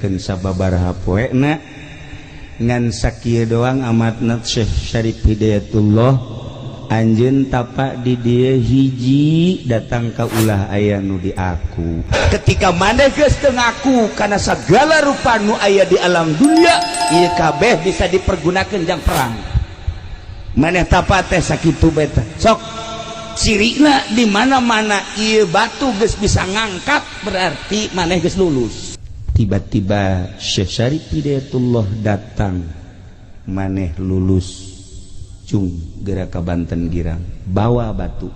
diajarkan sababaraha poena ngan sakieu doang amatna Syekh Syarif Hidayatullah anjeun tapak di dieu hiji datang ka ulah aya nu di aku ketika maneh geus teu ngaku kana sagala rupa nu aya di alam dunia ieu kabeh bisa dipergunakeun jang perang maneh tapak teh sakitu beta sok cirina di mana-mana ieu batu geus bisa ngangkat berarti maneh geus lulus. Tiba-tiba Syekh Syarif Hidayatullah datang maneh lulus cung geura ka Banten girang bawa batu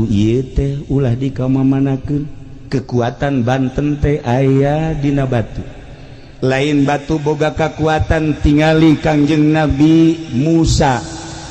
ieu teh ulah dikamamanakeun kekuatan Banten teh aya dina batu lain batu boga kekuatan tingali Kangjeng Nabi Musa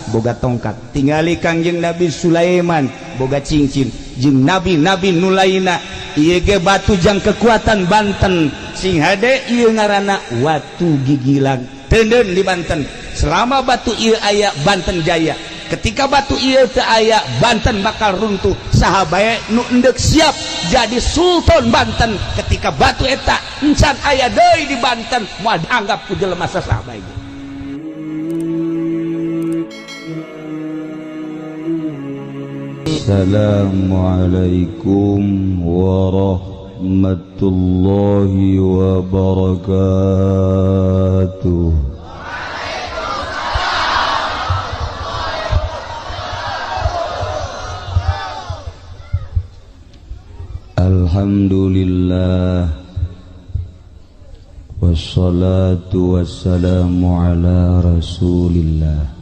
boga tongkat tingali Kangjeng Nabi Sulaiman boga cincin jeung nabi-nabi nu lainna ieu ge batu jang kekuatan Banten sing hade ieu ngaranna watu gigilang teundeun di Banten selama batu ieu aya Banten jaya ketika batu ieu teu aya Banten bakal runtuh saha bae nu endek siap jadi sultan Banten ketika batu eta encan aya deui di Banten moal dianggap ku jelema saha bae. Assalamualaikum warahmatullahi wabarakatuh. Alhamdulillah wassalatu wassalamu ala rasulillah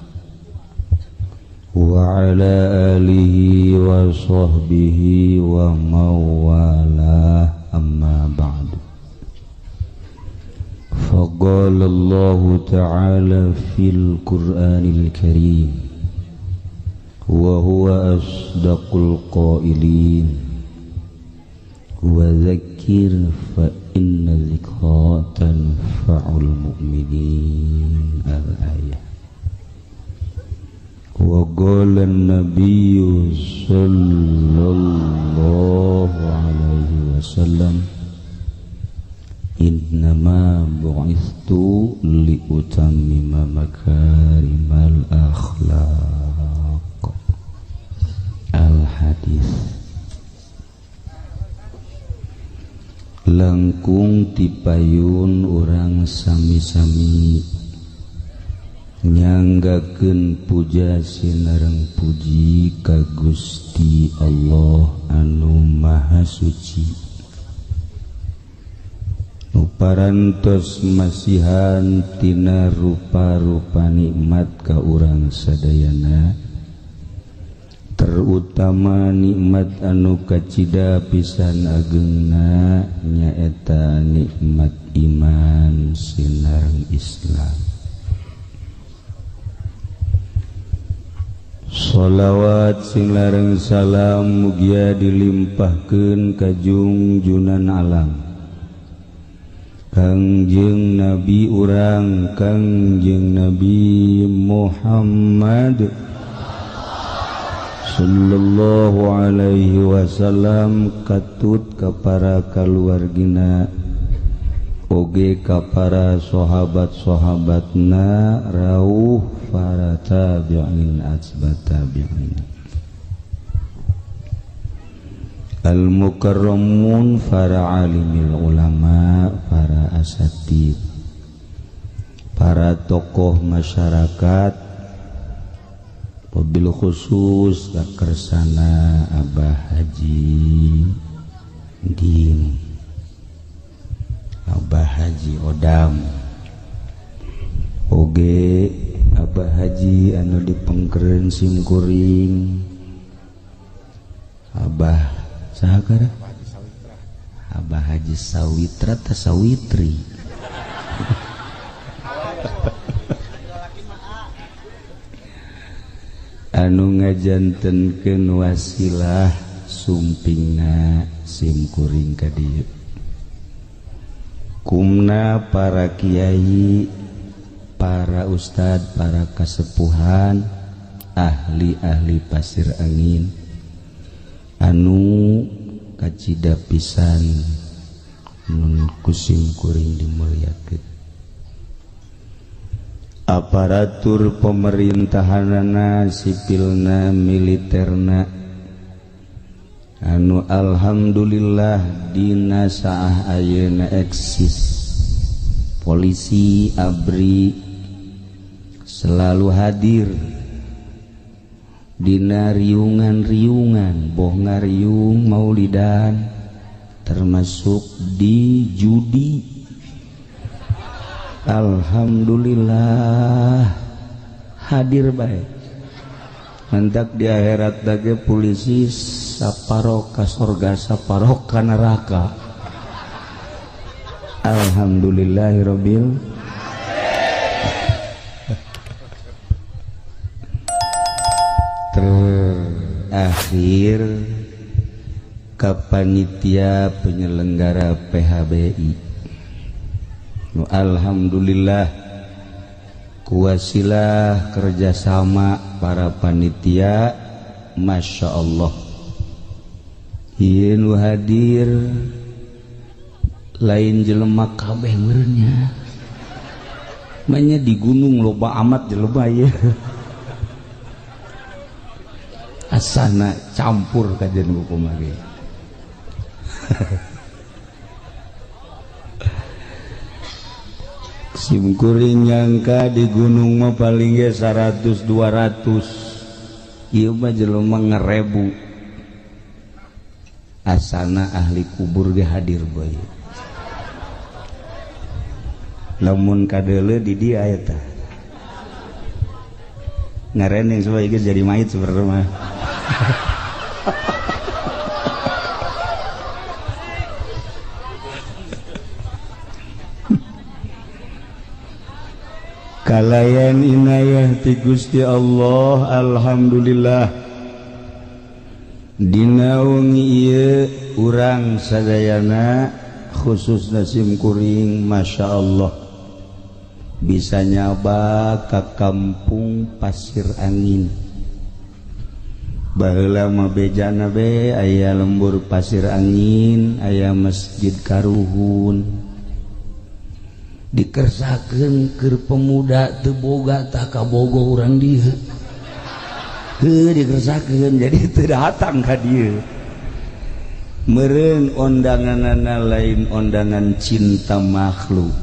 wa ala alihi wa sahbihi wa mawala amma ba'du faqala Allah ta'ala fil Qur'anil Karim wa huwa asdaqul qailin wa dzakir fa inna dzikra tanfa'ul mu'minin al-ayah. Wa qala an-nabiyyu sallallahu alaihi wasallam innama bu'ithtu li utammima makarimal akhlaq. Al-hadis. Langkung tipayun urang sami-sami nyanggakeun puja sinareng puji ka Gusti Allah anu maha suci nu parantos masihan tina rupa-rupa nikmat ka urang sadayana terutama nikmat anu kacida pisan ageungna nyaeta nikmat iman sinareng Islam. Shalawat sing lareng salam mugia dilimpahkeun ka junjunan alam Kangjeng Nabi urang Kangjeng Nabi Muhammad sallallahu alaihi wasallam katut ka para kaluargina oge ka para sahabat-sahabatna rawuh para tabi'in asbat tabi'in al-mukarramun para alimil ulama para asatid para tokoh masyarakat wabil khusus kakersana Abah Haji Din Abah Haji Odam oge Abah Haji anu dipengkereun simkuring Abah sahagara Abah Haji Sawitra teh Sawitri anu ngajantenkeun wasilah sumpingna simkuring ka dieu kumna para kiai para ustad para kasepuhan ahli-ahli pasir angin anu kacida pisan nun kusim kuring dimuliakeun. Aparatur pemerintahanana, sipilna, militerna, anu alhamdulillah dina saah ayeuna eksis. Polisi, ABRI selalu hadir dina riungan-riungan, boh ngariung maulidan, termasuk di judi. Alhamdulillah hadir baik. Mantak di akhirat dage polisi saparok ka surga, saparok ka neraka. Alhamdulillahirabbil terakhir ka panitia penyelenggara PHBI. Alhamdulillah kuasilah kerjasama para panitia, Masya Allah. Ieu nu hadir lain jelema kabeh meureunnya. Manya di gunung loba amat jelema ieu. Asana campur kajian hukum lagi. Simkuring nyangka di gunung mah paling ge 100-200. Ieu mah jelema ngarebu. Asana ahli kubur ge hadir bae. Lamun kadeuleu di dia eta. Ngareneng supaya geus jadi mayit sebenarnya mah. Kalayan inayah ti Gusti Allah, alhamdulillah. Dina wengi ieu urang sadayana khususna simkuring, Masya Allah, bisa nyaba ka kampung Pasir Angin. Baheula mah bejana be aya lembur Pasir Angin, aya Masjid Karuhun. Dikersakeun keur pemuda teu boga tah kabogo urang dieu. Heuh dikersakeun jadi teu datang ka dieu. Meureun ondanganana lain ondangan cinta makhluk.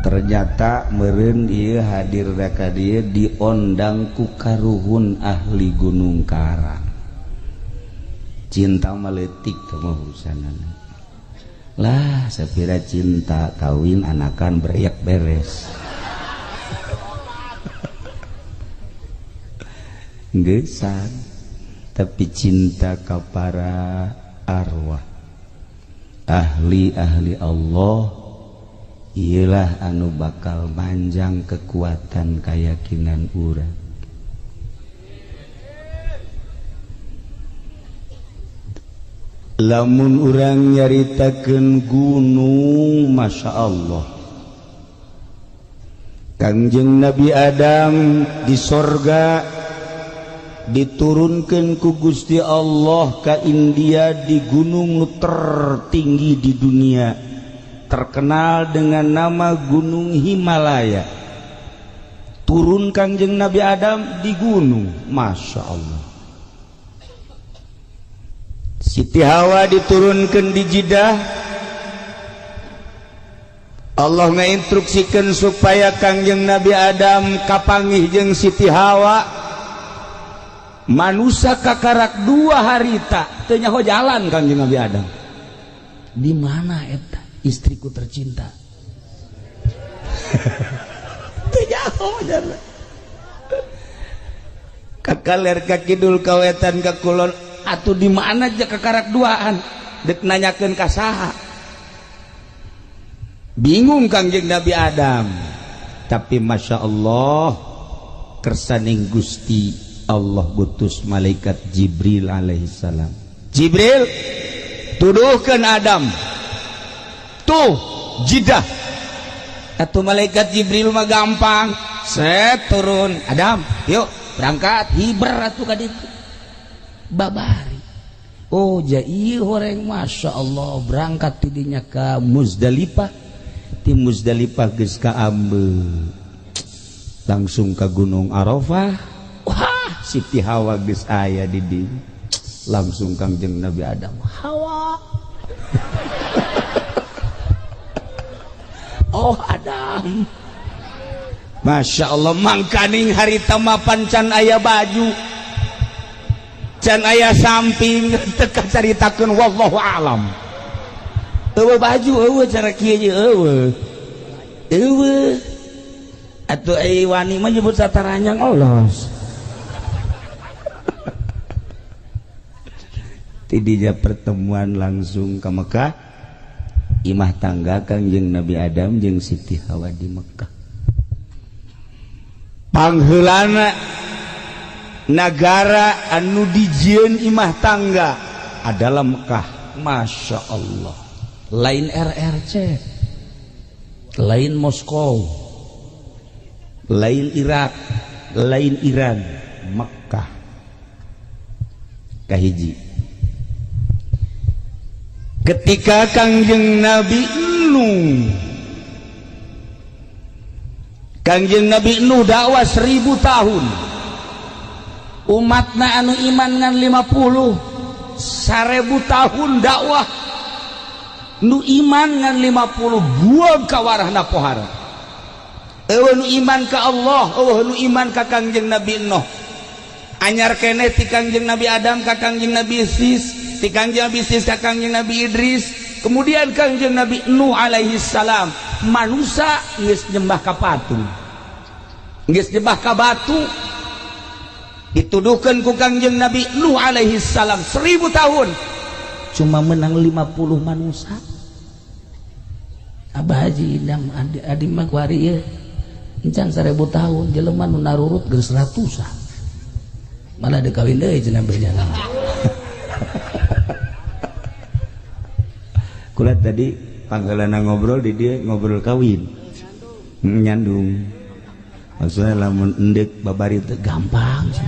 Ternyata meureun ieu hadir ka dieu diondang ku Karuhun ahli Gunung Karang. Cinta mah leutik teh mah urusanana. Lah sapira cinta kawin anakan bereyak beres. Gesan, tapi cinta ka para arwah ahli-ahli Allah ialah anu bakal manjang kekuatan keyakinan urang. Lamun urang nyaritakeun gunung, Masya Allah, Kangjeng Nabi Adam di sorga diturunkeun ku Gusti Allah ka India di gunung nu tertinggi di dunia, terkenal dengan nama Gunung Himalaya. Turun Kangjeng Nabi Adam di gunung, Masya Allah. Siti Hawa diturunkan di Jeddah. Allah ngainstruksikan supaya Kangjeng Nabi Adam kapanggih jeung Siti Hawa. Manusia kakarak 2 harita teu nyaho jalan Kangjeng Nabi Adam. Di mana eta istriku tercinta? Teu nyaho jalan. Kakaler ka kidul ka wetan ka kulon. Atuh di mana aja kakarak duaan dek nanyakeun ka saha. Bingung Kangjeng Nabi Adam. Tapi Masya Allah kersaning Gusti Allah butus malaikat Jibril alaihissalam. Jibril tuduhkeun Adam. Tuh Jeddah. Atuh malaikat Jibril mah gampang. Set turun. Adam, yuk berangkat hiber atuh ka ditu. Babari Oh iya horeng, Masya Allah, berangkat tidinya ke Muzdalifah. Di Muzdalifah geus ka Ambe, langsung ke Gunung Arafah. Wah, Siti Hawa geus aya di dieu. Langsung Kangjeng Nabi Adam, Hawa. Oh Adam, Masya Allah, mangkaning harita mapan can aya baju, can aya samping, teka caritakeun wallahu alam. Eueuh baju, eueuh cara kieu eueuh. Eueuh. Atuh ai wani mah nyebut sataranyang olos. Tidinya pertemuan langsung ke Mekah, imah tangga Kangjeng Nabi Adam jeung Siti Hawa di Mekah. Pangheulana negara anu dijieun imah tangga adalah Mekah. Masya Allah, lain RRC, lain Moskow, lain Irak, lain Iran, Mekah kahiji. Ketika Kangjeng Nabi Nuh dakwah 1000 tahun, umatna anu iman ngan 50, 1000 tahun dakwah nu iman ngan 50 buang ka warahna pohara. Eueuh nu iman ka Allah, eueuh nu iman ka Kangjeng Nabi Nuh. Anyar keneh ti Kangjeng Nabi Adam ka Kangjeng Nabi Sis, ti Kangjeng Nabi Sis ka Kangjeng Nabi Idris, kemudian Kangjeng Nabi Nuh alaihi salam. Manusia geus nyembah ka patung, geus nyembah ka batu, dituduhkeun ku Kangjeng Nabi Nuh alaihi salam 1000 tahun cuma menang 50 manusia. Abah Haji Idam adi mah kuari ieu encan 1000 tahun jelema nu narurut geus ratusan, malah dikawin deui cenah berjalan. Kula tadi panggalana ngobrol di dia ngobrol kawin nyandung, maksudnya lamun endek babari teh gampang sih.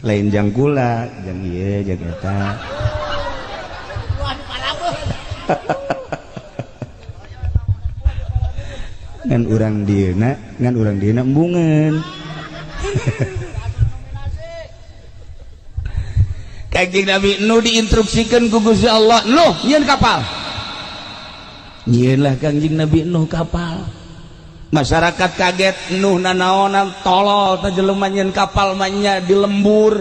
Lain jang kula jang ieu jang eta. Ngan urang dieuna embungeun. Kangjeng Nabi Nuh diinstruksikan ku Gusti Allah, Nuh nyieun kapal. Nyieunlah Kangjeng Nabi Nuh kapal. Masyarakat kaget, Nuh nanaonan tolol teh jelema nyieun kapal mah nya di lembur.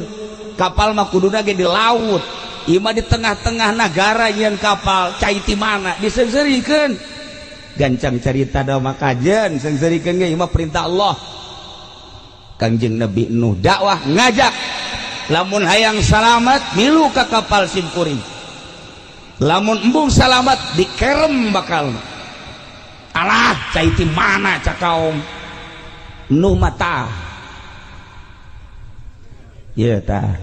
Kapal mah kuduna ge di laut. Ieu mah di tengah-tengah nagara nyieun kapal, cai ti mana diseungseurikeun. Gancang carita da makajeun, seungseurikeun ge ieu mah perintah Allah. Kangjeng Nabi Nuh dakwah ngajak, lamun hayang salamat milu ka kapal simkuring, lamun embung salamat dikerem bakal. Alah cai ti mana cakaom Nuh mata ye tah.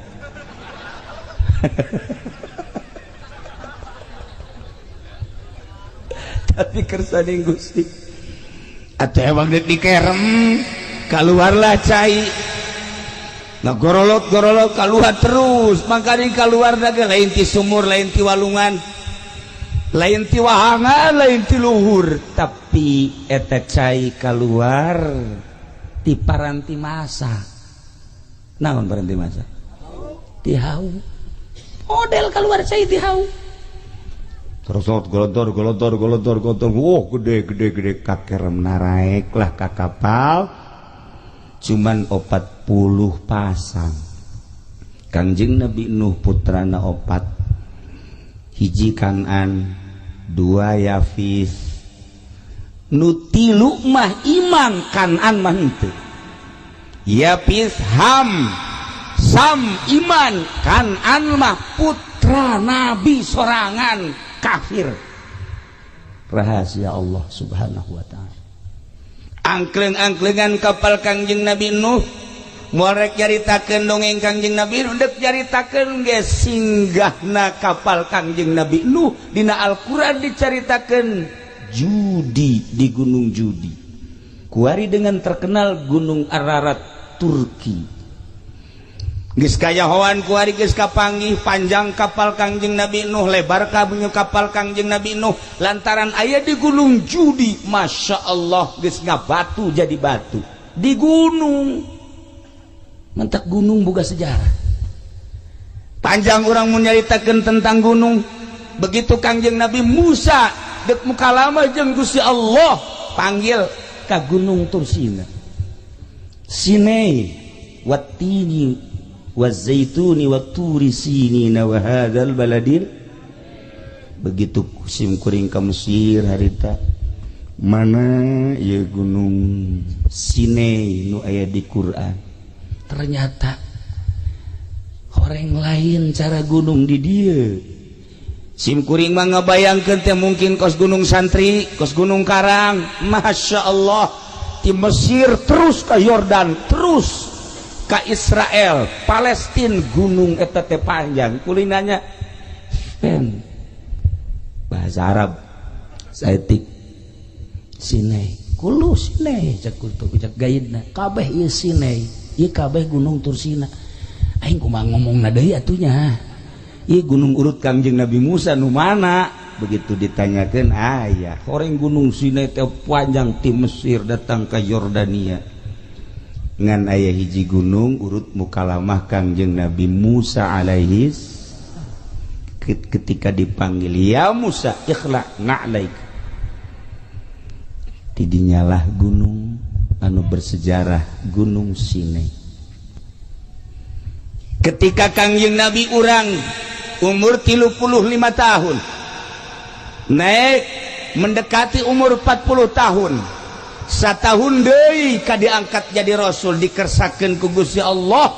Tapi kersaning Gusti atuh emang dikerem keluarlah cai. Nah gorolot keluar terus, makanya keluar daga lain ti sumur, lain ti walungan, lain ti wahangan, lain ti luhur, tapi eta cai keluar ti paranti masa. Naon paranti masa? Ti hau. Model keluar cai ti hau. Terus golontor, oh gede kakerem naraek lah ka kapal. Cuman 40 pasang. Kangjeng Nabi Nuh putrana 4, hiji Kan'an, 2 Yafis, nu 3 mah iman, Kan'an mah henteu. Yafis Ham, Sam iman, Kan'an mah putra Nabi sorangan kafir. Rahasia Allah Subhanahu wa ta'ala. Angkleng-angklengan kapal Kangjeng Nabi Nuh, morek nyaritakeun dongeng Kangjeng Nabi Nuh, dek nyaritakeun ge singgahna kapal Kangjeng Nabi Nuh dina Al-Qur'an dicaritakeun judi di Gunung Judi. Kuari dengan terkenal Gunung Ararat Turki. geus kayahoan ku ari geus kapanggih panjang kapal Kangjeng Nabi Nuh, lebar kabeh kapal Kangjeng Nabi Nuh lantaran aya di gunung judi. Masya Allah geus ngabatu jadi batu di gunung. Mentak gunung boga sejarah panjang orang menyaritakeun tentang gunung. Begitu Kangjeng Nabi Musa dek mukalamah jeung Gusti Allah panggil ka gunung Tursina, Sinai wattini wazaituni watturi sinina wa hadzal baladil. Begitu sim kuring ka Mesir harita mana ya gunung Sinai nu aya di Quran. Ternyata orang lain cara gunung di dia. Sim kuring mah ngabayangkeun teh mungkin kos gunung Santri, kos gunung Karang. Masya Allah di Mesir terus ke Yordan terus ka Israel, Palestina, gunung eta teh panjang. Kulinanya pen bahasa Arab saeutik Sinai, kulo Sinai cak kutu cak gaidna kabeh ieu Sinai, ieu kabeh gunung Tursina. Aing kumaha ngomongna deui atunya. Ieu gunung urut Kangjeng Nabi Musa nu mana? Begitu ditanyakeun aya orang gunung Sinai teh panjang ti Mesir datang ke Yordania. Ngan ayah hiji gunung urut mukalamah Kangjeng Nabi Musa alaihis ketika dipanggil ya Musa ikhla na'laik, didinyalah gunung anu bersejarah gunung Sinai. Ketika Kangjeng Nabi urang umur 35 tahun naik mendekati umur 40 tahun, satahun deui ka diangkat jadi rasul, dikersakeun ku Gusti Allah.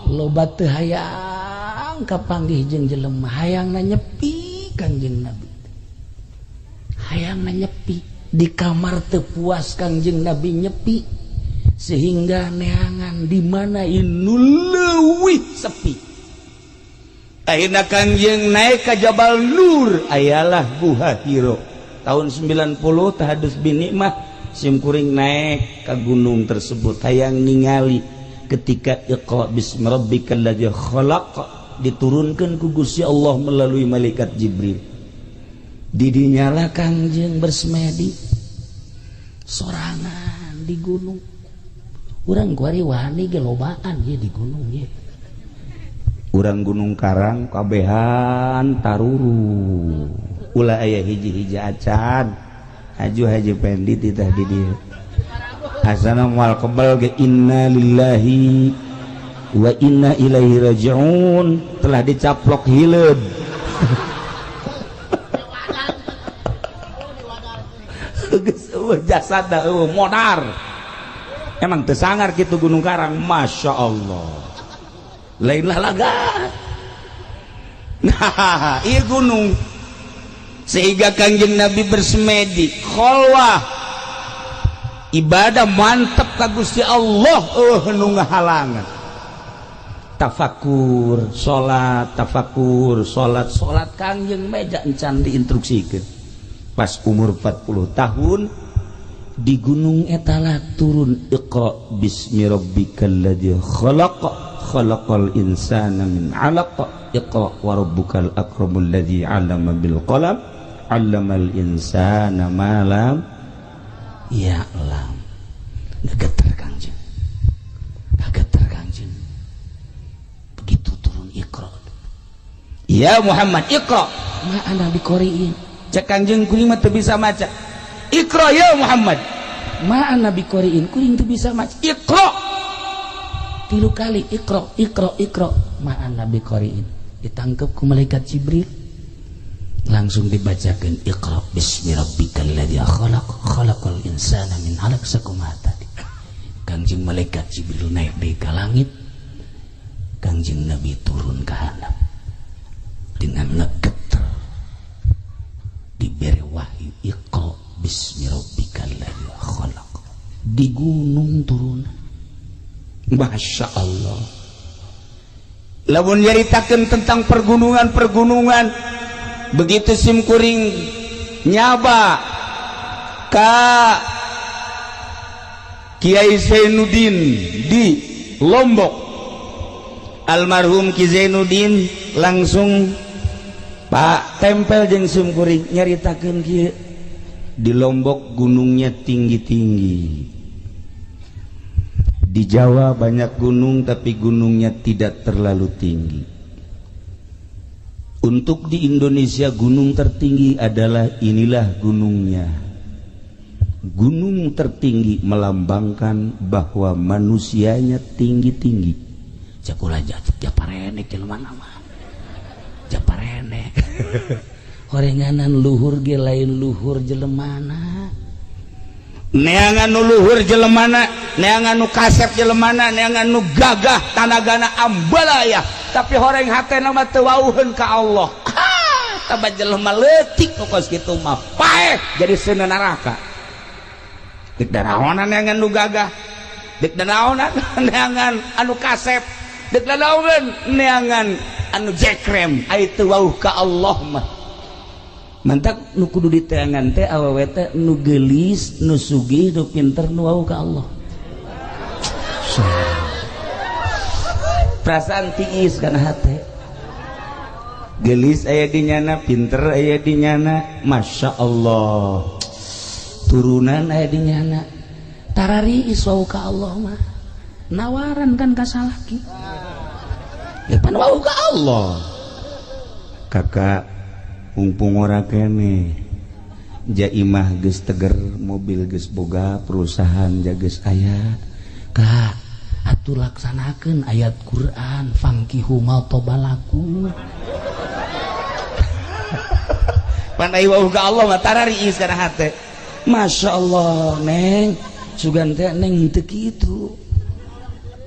Loba teu hayang kapanggih jeung jelema, hayangna nyepi Kangjeng Nabi, hayangna nyepi di kamar teu puas Kangjeng Nabi nyepi sehingga neangan di mana inu leuwih sepi. Akhirna Kangjeng naik ka Jabal Nur, ayalah Guha Hiro. Tahun 90 tahadus binikmah sim kuring naik ke gunung tersebut hayang ningali ketika Iqra bismi rabbikal ladzi khalaq diturunkan ku Gusti Allah melalui malaikat Jibril. Didinyalah Kangjeng bersemedi sorangan di gunung. Urang kuari wani ge lobaan ye di gunung ye. Urang Gunung Karang kabehan taruru. Ulah aya hiji-hiji acan aju haji pendit titah di dieu asana moal kebal ge inna lillahi wa inna ilaihi rajiun telah dicaplok hileud geus eueuh jasada eueuh modar emang teu sangar kitu Gunung Karang. Masya Allah lain lah lagat nah ieu gunung sehingga Kangjeng Nabi bersemedi kholwah ibadah mantep ka Gusti Allah nu ngahalangan tafakur salat Kangjeng meja encan diinstruksikeun pas umur 40 tahun di gunung etalah turun Iqra bismi rabbikal ladzi khalaq khalaqal insana min 'alaq Iqra wa rabbukal akramul ladzi 'allama bil qalam 'allamal insana ma lam ya'lam. Gegeter Kangjeng, begitu turun Iqra ya Muhammad Iqra ma ana biqoriin cek Kangjeng kuring mah teu bisa maca Iqra ya Muhammad ma ana biqoriin kuring teu bisa maca Iqra 3 kali Iqra ma ana biqoriin ditangkep ku malaikat Jibril langsung dibacakan Iqra bismi rabbikal ladzi khalaq khalaqal insana min 'alaq sakumaha tadi. Kangjeng malaikat Jibril naik di ka langit, Kangjeng Nabi turun ke handap dengan ngegeter diberi wahyu Iqra bismi rabbikal ladzi khalaq di gunung turun. Masya Allah. Lamun nyaritakeun tentang pergunungan begitu sim kuring nyaba ka Kiai Zainuddin di Lombok almarhum Ki Zainuddin langsung Pak tempel jeung sumkuring nyaritakeun kieu di Lombok gunungnya tinggi-tinggi, di Jawa banyak gunung tapi gunungnya tidak terlalu tinggi. Untuk di Indonesia gunung tertinggi adalah inilah gunungnya. Gunung tertinggi melambangkan bahwa manusianya tinggi-tinggi. Jakula japarenek jelema nama. Japarenek. Horenganan luhur ge lain luhur jelemana. Neangan nu luhur jelemana, neangan nu kasep jelemana, neangan nu gagah tanagana ambalaya. Tapi horeng hatena mah teu wauheun ka Allah. Tabah jelema leutik nu kos kitu mah paeh jadi seuneu neraka. Dik danaonan neangan nu gagah, dik danaonan neangan anu kasep, dik danaonan neangan anu jekrem, aya teu wauh ka Allah mah. Mantap nu kudu diteangan teh awewe teh nu geulis, nu sugih, nu pinter, nu wauh ka Allah. Perasaan tiis kana hate. Geulis aya di nyana, pinter aya di nyana, masya Allah. Turunan aya di nyana. Tarariis wauh ka Allah mah. Nawaran kan ka salaki. Ya pan wauh ka Allah. Kakak mumpung ora kene jaimah geus teger, mobil geus boga, perusahaan geus aya, Kak atuh laksanakeun ayat Quran fankihu ma tobalakum. Pan aya wauh ka Allah mah tarariis kana hate. Masya Allah neng sugan teh neng teu kitu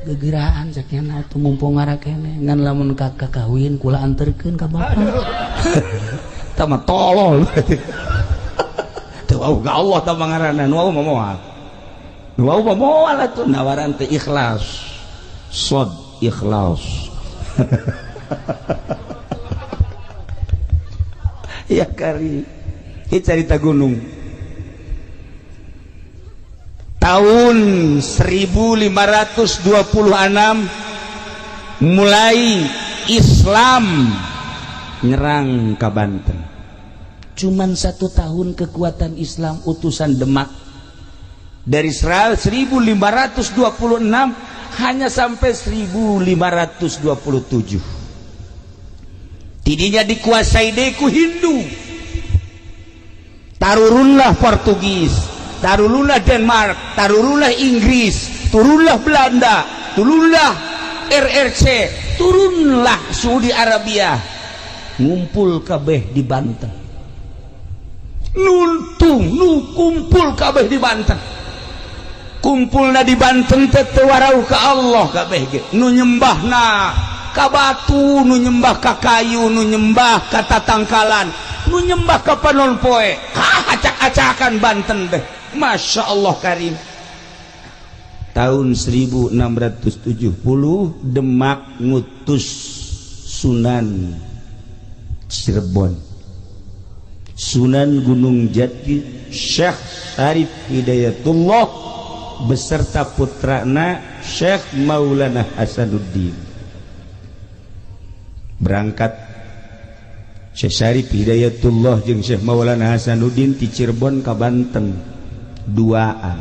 gegeraan sakena atuh mumpung ngara kene ngan lamun kakak kawin kula anterkeun ka bapak. Tama tolol. Teu wauh ka Allah tah ngaranna nu wauh moal. Nu wauh moal atuh nawaran teh ikhlas. Shod ikhlas. Ya kari. Ieu carita gunung. Tahun 1526 mulai Islam nyerang ka Banten. Cuman 1 tahun kekuatan Islam utusan Demak dari 1526 hanya sampai 1527. Tidinya dikuasai deku Hindu. Tarurunlah Portugis, tarurunlah Denmark, tarurunlah Inggris, turunlah Belanda, turunlah RRC, turunlah Saudi Arabia. Ngumpul kabeh di Banten. Nuntung nu kumpul kabeh di Banten. Kumpulna di Banten teh teu warauh ka Allah kabeh ge. Nu nyembahna ka batu, nu nyembah ka kayu, nu nyembah ka tatangkalan, nu nyembah ka panon poe. Acak-acakan Banten teh. Masya Allah karim. Tahun 1670 Demak ngutus Sunan Cirebon, Sunan Gunung Jati Syekh Syarif Hidayatullah beserta putrana Syekh Maulana Hasanuddin. Berangkat Syekh Syarif Hidayatullah jeung Syekh Maulana Hasanuddin ti Cirebon ka Banten duaan.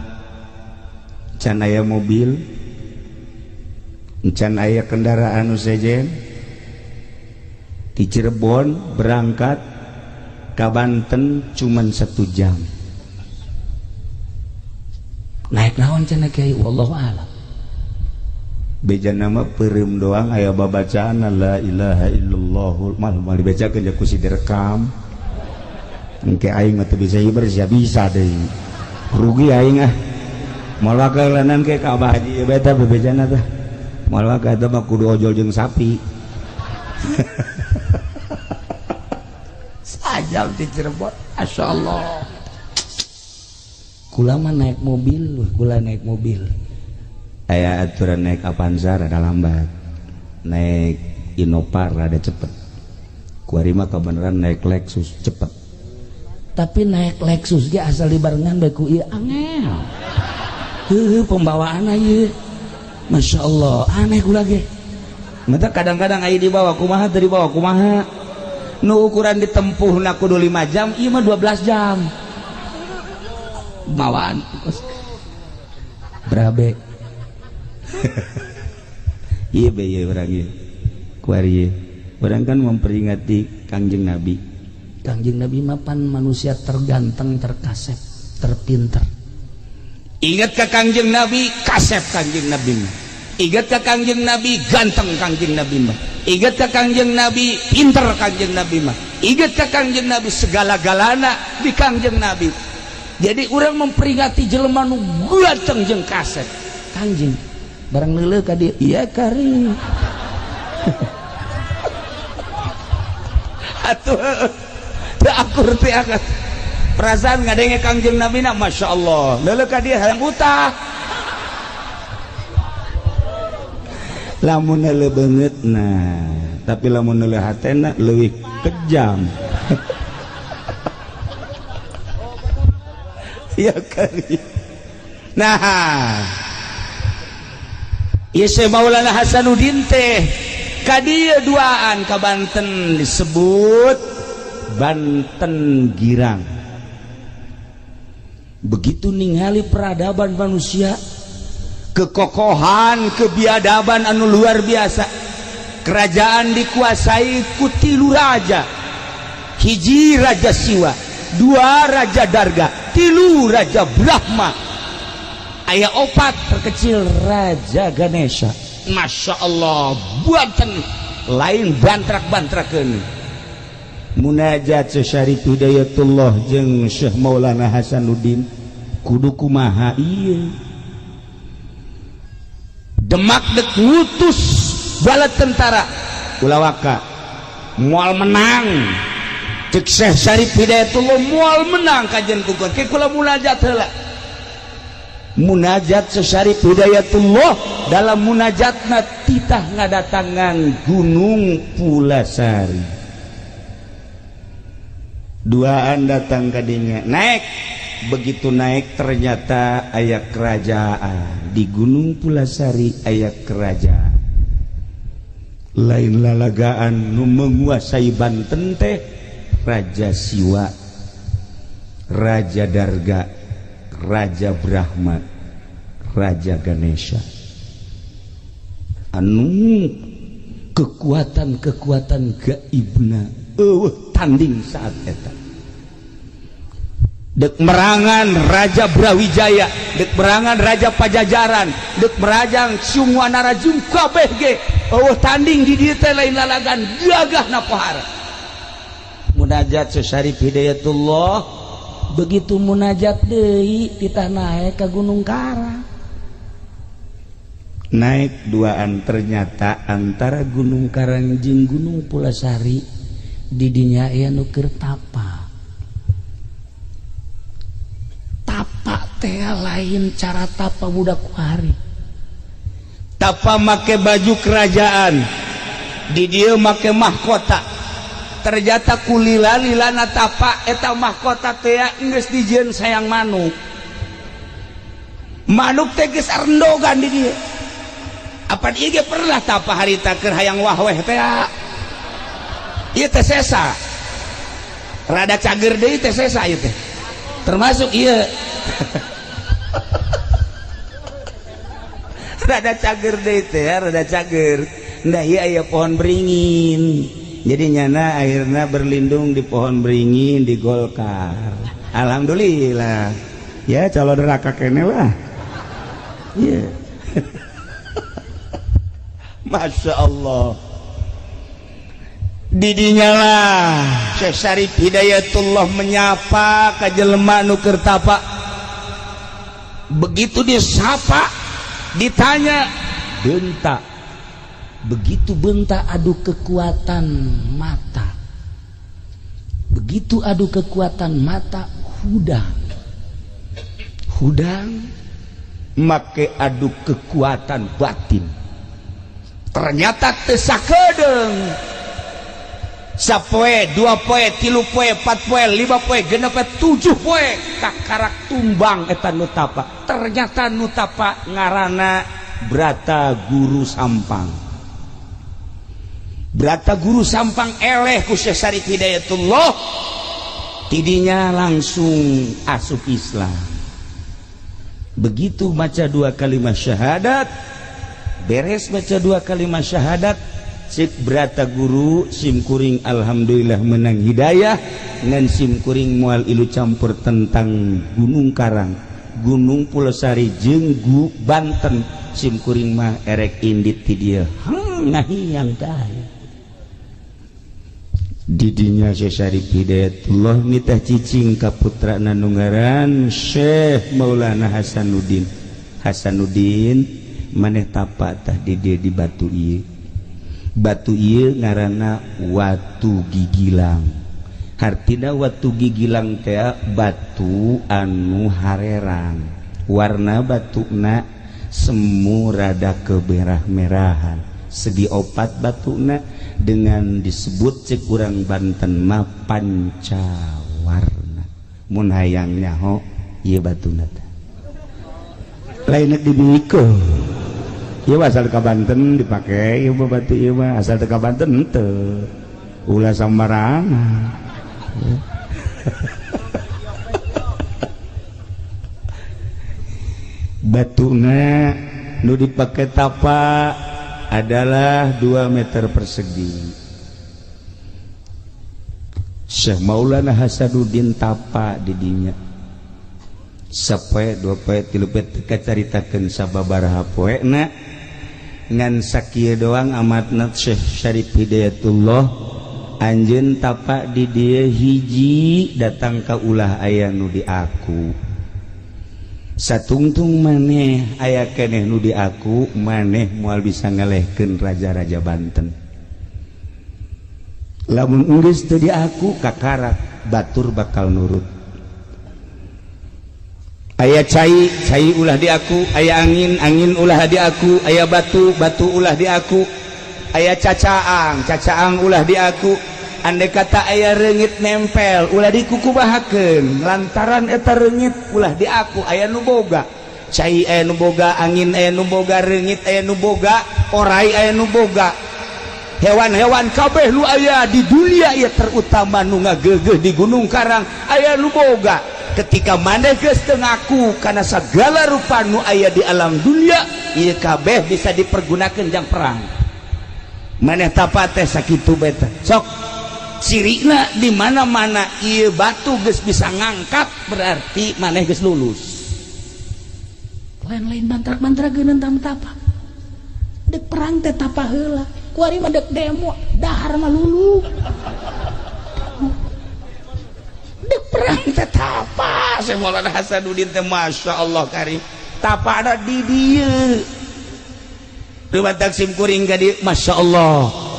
Can aya mobil, can aya kendaraan nu sejen. Di Cirebon berangkat ke Banten cuman 1 jam. Naik naon cenah Kiai? Wallahu a'lam. Beja nama peureum doang aya babacaan la ilaha illallah mal dibacakeun ku si direkam. Engke aing mah teu bisa hiber sia bisa deui. Rugi aing ah. Moal wakalanan ke ka Abah Haji beta bebejana teh. Moal wakata mah kudu ojol jeung sapi. Sajam di Cirebon, Masya Allah. Kula mah naik mobil, kula naik mobil. Aya aturan naik Avanza rada lambat, naik Innova rada cepet. Kuari mah kebenaran naik Lexus cepet. Tapi naik Lexus ge asal dibarengan bae ku ieu angel. Heuh pembawaanna ieu. Masya Allah, aneh kula ge. mata kadang-kadang aya di bawah kumaha teu di bawah kumaha nu ukuran ditempuh na kudu 5 jam ieu mah 12 jam mawaan berabe iya be ieu urang ieu kuari urang kan memperingati Kangjeng Nabi mapan manusia terganteng terkasep terpinter ingat ke Kangjeng Nabi kasep Kangjeng Nabi mah ingat ke Kangjeng Nabi ganteng Kangjeng Nabi mah ingat ke Kangjeng Nabi pinter Kangjeng Nabi mah ingat ke Kangjeng Nabi segala-galana di Kangjeng Nabi jadi orang memperingati jelema nu ganteng jeung kasep Kangjeng barang neuleuh ka dieu iya kari atuh teu akur teh akan perasaan ngadenge Kangjeng Nabi na Masya Allah neuleuh ka dieu hayang utah lamun neuleuh beungeutna tapi lamun neuleuh hatena leuwih kejam ya kali nah ieu Syekh Maulana Hasanuddin teh ka dieu duaan ka Banten disebut Banten Girang begitu ningali peradaban manusia kekokohan kebiadaban anu luar biasa kerajaan dikuasai ku 3 raja hiji Raja Siwa 2 Raja Darga 3 Raja Brahma aya 4 terkecil Raja Ganesha Masya Allah buatan lain bantrak-bantrakeun munajat Syarif Hidayatullah jeung Syekh Maulana Hasanuddin kudu kumaha ieu demak dek ngutus bala tentara ulah waka moal menang cek Syekh Syarif Hidayatullah moal menang kajian kukuan ke kula munajat heula munajat Syekh Syarif Hidayatullah dalam munajatna titah ngadatangan Gunung Pulasari duaan datang ka dinya naik begitu naik ternyata aya kerajaan di Gunung Pulasari aya kerajaan lain lalagaan nu menguasai Banten teh Raja Siwa Raja Darga Raja Brahma Raja Ganesha anu kekuatan gaibna tanding saat eta dek merangan Raja Brawijaya dek merangan Raja Pajajaran dek merangan semua narajum kabeh ge tanding di dieu teh lain lalagan gagahna pohara munajat Syarif Hidayatullah begitu munajat deui titah naik ke Gunung Kara naik duaan ternyata antara Gunung Karang jeung Gunung Pulasari di dinya aya nu keur tapa teh lain cara tapa budak kuari tapa make baju kerajaan di dieu make mahkota ternyata kulila-lilana tapa eta mahkota teh geus dijieun sayang manuk teh geus arendogan di dieu apa ieu ge pernah tapa harita keur hayang wahweh teh ieu teh sesa rada cager deui teh sesa ieu teh termasuk ieu rada cager deui teh rada cager ndah ieu aya pohon beringin jadi nyana akhirnya berlindung di pohon beringin di Golkar alhamdulillah ya calon neraka kene lah iya Masya Allah didinya lah Syekh Syarif Hidayatullah menyapa ka jelema nu keur tapa begitu disapa ditanya benta begitu benta adu kekuatan mata begitu adu kekuatan mata hudang make adu kekuatan batin ternyata teu sakedeung sapoe 2 poe 3 poe 4 poe 5 poe 6 poe 7 poe kakarak tumbang eta nu tapa ternyata nu tapa ngaranna Brata Guru Sampang Brata guru sampang eleh ku Syekh Syarif Hidayatullah, tidinya langsung asup Islam. Begitu baca 2 kalimat syahadat, beres baca 2 kalimat syahadat, cik brata guru simkuring alhamdulillah menang hidayah, ngan simkuring moal ilu campur tentang Gunung Karang, Gunung Pulosari jeung Banten, simkuring mah erek indit ti dieu ngahiyang tah. Didinya Syekh Syarif Hidayatullah nitah cicing ka putrana nu ngaran Syekh Maulana Hasanuddin. Hasanuddin maneh tapa tah di dieu di batu ieu. Batu ieu ngaranna Watu Gigilang. Hartina Watu Gigilang teh batu anu harerang. Warna batuna semu rada kemerah-merahan. Segi opat batuna dengan disebut cek urang Banten mah pancawarna. Mun hayang nyaho ieu batuna teh lain dibiko. Ieu asal ka Banten dipake ieu batu ieu mah asal teh ka Banten henteu. Ulah sambarangan. Batuna nu dipake tapa adalah 2 meter persegi. Syekh Maulana Hasanuddin tapa di dinya sapoe 2 poe 3 poe kacaritakeun sababaraha poena ngan sakieu doang amatna Syekh Syarif Hidayatullah anjeun tapa di dieu hiji datang ka ulah aya nu di aku. Satungtung maneh aya keneh nu di aku, maneh moal bisa ngalehkeun raja-raja Banten. Lamun geus teu di aku kakarak batur bakal nurut. Aya cai, cai ulah di aku, aya angin, angin ulah di aku, aya batu, batu ulah di aku, aya cacaang, cacaang ulah di aku. Andai kata aya reungit nempel ulah dikukubahakeun lantaran eta reungit ulah di aku aya nu boga cai aya nu boga angin aya nu boga reungit aya nu boga orai aya nu boga hewan-hewan kabeh nu aya di dunia ieu terutama nu ngageugeuh di Gunung Karang aya nu boga. Ketika maneh geus teu ngaku kana sagala rupa nu aya di alam dunia ieu kabeh bisa dipergunakeun jang perang. Maneh tapa teh sakitu beta sok cirina di mana-mana ieu batu geus bisa ngangkat berarti maneh geus lulus. Lain-lain mantrak-mantrageun tang tapa. Dek perang teh tapa heula. Kuari mah dek demo, dahar mah lulu. Dek perang teh tapa. Syekh Maulana Hasanuddin teh masyaallah karim. Tapa ada di dieu. Rumatak sim kuring ka dieu masyaallah.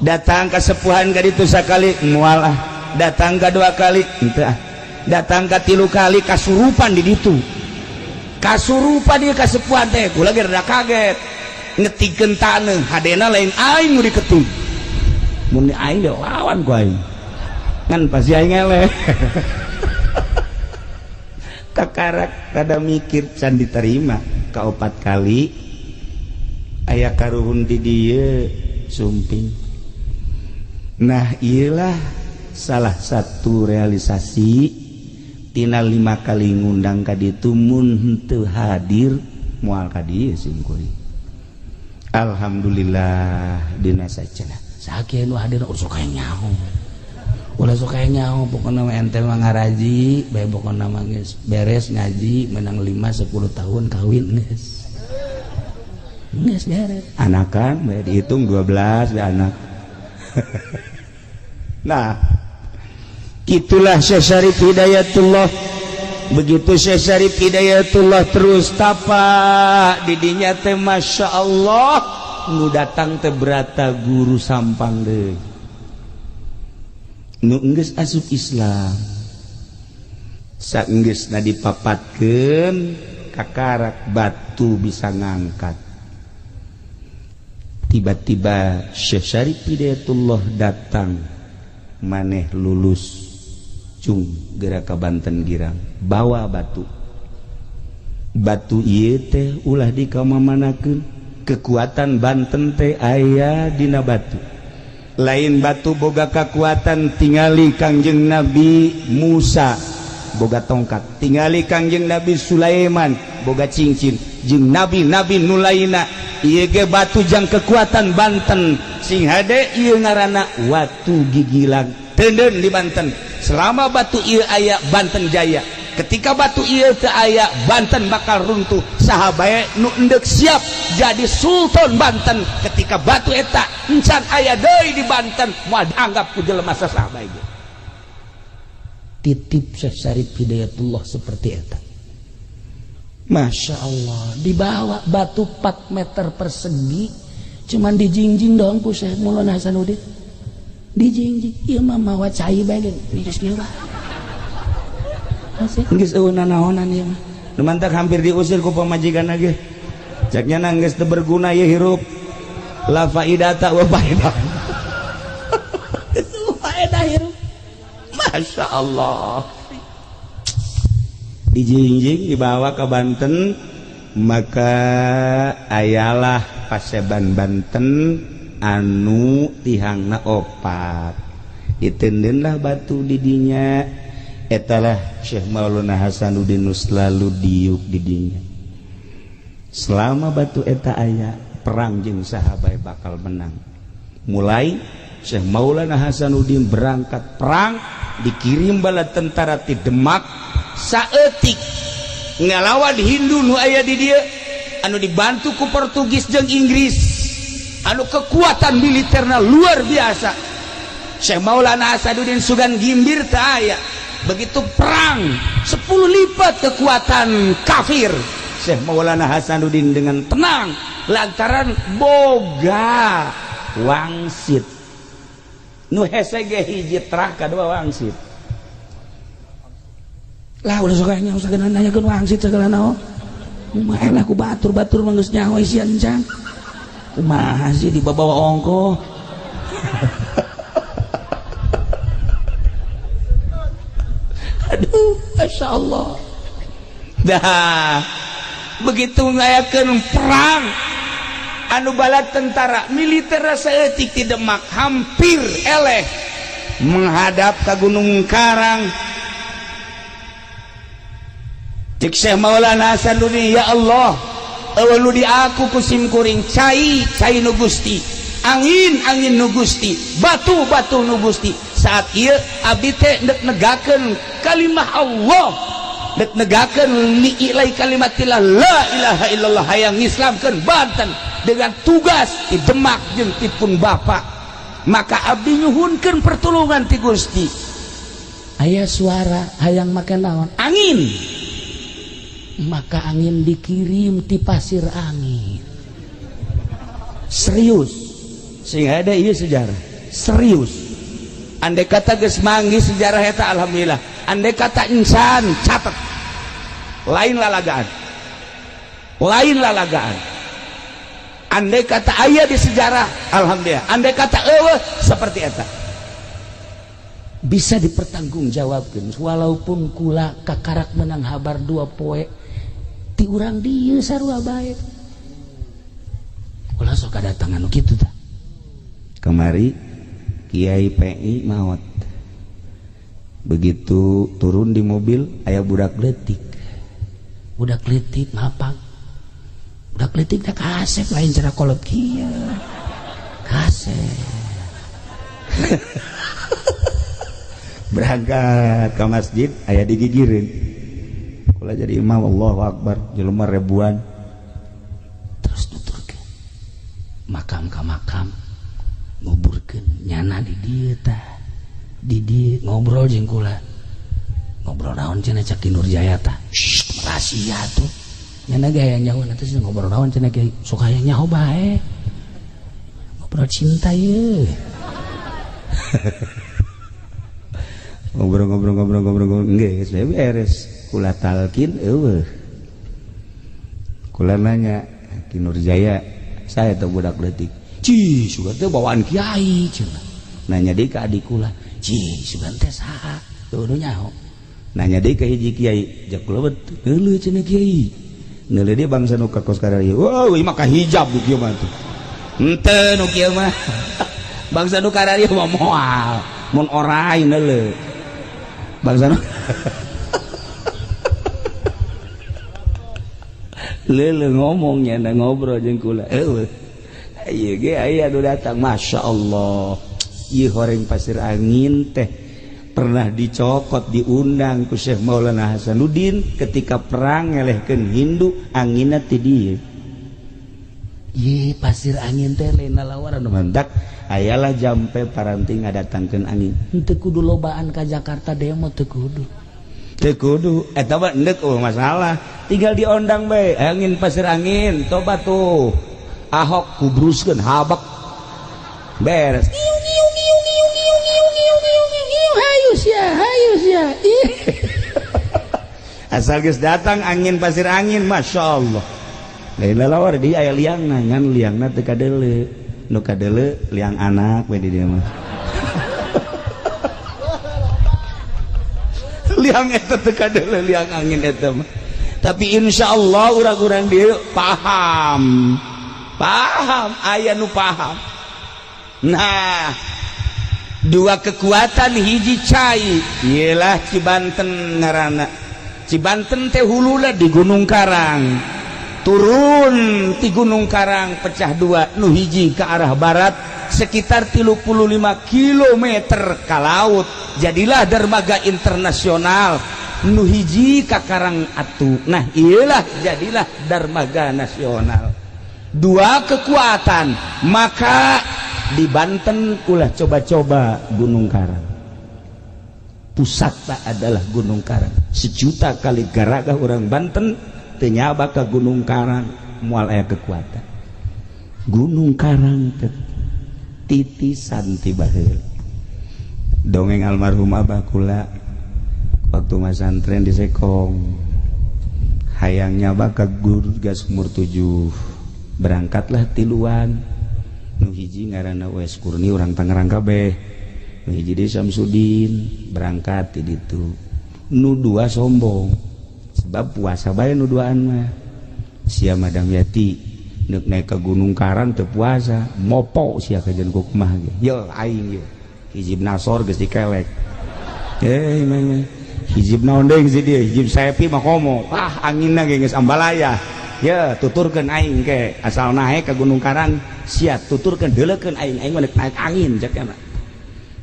Datang ke sepuhan ka ditu sakali moal ah, datang ka 2 kali henteu ah, datang ka 3 kali kasurupan di ditu, kasurupan dia kasepuhan teh kula ge rada kaget ngetikeun taneuh hadena lain aing nu diketing mun aing ge lawan ku aing ngan pasti aing eleh kakarak kada mikir can diterima ka 4 kali aya karuhun di dieu sumping. Nah iyalah salah satu realisasi tina 5 kali ngundang ka ditu mun henteu hadir moal ka dieu simkuring. Alhamdulillah dina sacenah sakieu nu hadir urang sok hayang nyaho. Ulah sok hayang nyaho pokona mah ente mah ngaraji bae pokona mah geus beres ngaji menang 5 10 tahun kawin geus. Geus beres. Anakan bae dihitung 12 da anak. Nah itulah Syekh Syarif Hidayatullah. Begitu Syekh Syarif Hidayatullah terus tapa didinya teh masya Allah nu datang teh berata guru sampang deui nu geus asup Islam saenggeusna dipapatkeun kakarak batu bisa ngangkat. Tiba-tiba Syekh Syarif Hidayatullah datang maneh lulus cung geura ka Banten girang bawa batu ieu teh ulah dikamamanakeun kekuatan Banten teh aya dina batu. Lain batu boga kekuatan tingali Kangjeng Nabi Musa boga tongkat, tingali Kangjeng Nabi Sulaiman boga cincin, jeung nabi-nabi nu lainna. Ieu ge batu jang kekuatan Banten sing hade ieu ngaranna Watu Gigilang. Teundeun di Banten selama batu ieu aya Banten jaya. Ketika batu ieu teu aya Banten bakal runtuh. Saha bae nu endek siap jadi Sultan Banten ketika batu eta encan aya deui di Banten moal dianggap ku jelema sasaha bae. Titip Syekh Syarif Hidayatullah seperti eta. Masya Allah, dibawa batu 4 meter persegi cuman dijingjing doang ku Syekh Maulana Hasanuddin. Dijingjing ieu mah mawa cai bae geus nyewa. Geus eueuh nanaonan ieu mah. Lumantak hampir diusir ku pamajikanna ge. Caknya geus teu berguna ieu hirup. La faidata wa faidah. Itu faedah hirup. Masya Allah. Dijingjing dibawa ke Banten, maka ayalah paseban Banten anu tihangna opat. Ditendeunlah batu di dinya. Etalah Syekh Maulana Hasanuddin selalu diuk di dinya. Selama batu eta aya, perang jeung sahabat bakal menang. Mulai Syekh Maulana Hasanuddin berangkat perang, dikirim bala tentara ti Demak saeutik ngalawan Hindu nu aya di dieu anu dibantu ku Portugis jeung Inggris anu kekuatan militerna luar biasa. Syekh Maulana Hasanuddin Sugan Gimbir teu aya. Begitu perang 10 lipat kekuatan kafir, Syekh Maulana Hasanuddin dengan tenang lantaran boga wangsit nu hese ge hiji trah kadua wangsit. Lah udah sokanya usahkeun nanyakeun wangsit segala naon. Kumaha ku batur-batur mah geus nyawa isian encang. Kumaha sih dibawa ongko. Aduh, Masya Allah. Dah begitu ngayakeun perang anu bala tentara militer saeutik ti Demak hampir eleh menghadap ke Gunung Karang. Cek Syekh Maulana Hasanuddin, ya Allah, eueuh di aku kusim kuring cai nu Gusti, angin nu Gusti, batu nu Gusti. Saat ieu abdi teh dek negakeun kalimah Allah, dek negakeun li'ilai kalimatillah la ilaha illallah hayang ngislamkeun Banten dengan tugas di Demak jeung ti pun Bapa. Maka abdi nyuhunkeun pertolongan ti Gusti. Aya suara hayang make naon? Angin. Maka angin dikirim ti pasir angin. Serius. Sehingga ada ieu sejarah. Serius. Andai kata geus manggi sejarah eta alhamdulillah. Andai kata insan catat. Lain lalagaan. Andai kata aya di sejarah alhamdulillah. Andai kata eueuh seperti eta. Bisa dipertanggungjawabkeun walaupun kula kakarak menang habar 2 poe ti urang dieu sarua bae. Kula sok kadatangan kitu tah. Kemari Kiai PI maot. Begitu turun di mobil aya budak leutik. Budak leutik ngapang. Budak leutik teh kasep lain cara kolot kieu. Kasep. Berangkat ke masjid aya digigireun. Kula jadi imam Allahu Akbar jelema ribuan. Terus nuturkeun. Makam ka makam. Nguburkeun nyana di dieu tah. Di dieu ngobrol jeung kula. Ngobrol naon cenah cak Nurjaya tah. Rahasia tuh. Nyana ge hayang nyaho nanti ngobrol naon cenah ge sok hayang nyaho bae. Ngobrol cinta ye. Ngobrol geus beres. Kula talkin eueuh. Kula nanya Ki Nurjaya, saya teh budak leutik. Ci, sugan teh bawaan kiai cenah. Nanya deui ka adik kula, "Ci, sugan teh saha?" Tuh nu nyaho. Nanya deui ka hiji kiai, "Jak kula heuleuh cenah kiai." ngeuleuh dia bangsa nu ka kos kararieu wow ieu mah ka hijab kieu mah tuh henteu nu kieu mah bangsa nu kararieu mah moal mun orai neuleuh bangsa nu leuleuh ngomongnya na ngobrol jeung kula eueuh ieu ge aya nu datang masyaallah ieu horeng pasir angin teh pernah dicokot diundang ku Syekh Maulana Hasanuddin ketika perang ngelehkeun Hindu anginna ti dieu ieu pasir angin teh lain lawaran mandak ayalah jampe paranti ngadatangkeun angin henteu kudu lobaan ka Jakarta demo teu kudu eta mah endek masalah tinggal diondang bae angin pasir angin coba tuh Ahok kubruskeun habak beres hayus ya asal geus datang angin pasir angin Masya Allah lain lalawar di aya liangna ngan liangna teu kadeuleu nu kadeuleu liang anak we di dieu mah liang eta teu kadeuleu liang angin eta mah tapi insyaallah urang-urang dieu paham aya nu paham nah dua kekuatan hiji cai ialah Cibanten ngaranna Cibanten teh hulula di Gunung Karang turun di Gunung Karang pecah dua nu hiji ke arah barat sekitar 35 km ke laut jadilah dermaga internasional nu hiji ka Karang Atu nah iyalah jadilah dermaga nasional dua kekuatan maka di Banten ulah coba-coba Gunung Karang pusatna adalah Gunung Karang sejuta kali garaga orang Banten teu nyaba ka Gunung Karang moal aya kekuatan Gunung Karang titisan ti baheula dongeng almarhum abah kula waktu masantren di Sekong hayang nyaba ka Gas umur 7 berangkatlah tiluan nu hiji ngaranna Wes Kurni urang Tangerang kabeh nu hiji di Samsudin berangkat di ditu nu dua sombong sebab puasa bae nu duaan mah sia Madam Yati neuk naik ke Gunung Karang teu puasa mopo sia kajen ku kumaha ge ye aing ye hijib nasor geus dikelek mah hijib naon deui geus dieu hijib saepi mah komo anginna ge geus ambalaya ya tuturkeun aing ke asal naik ke Gunung Karang siap tuturkeun deuleukeun aing naik angin jakna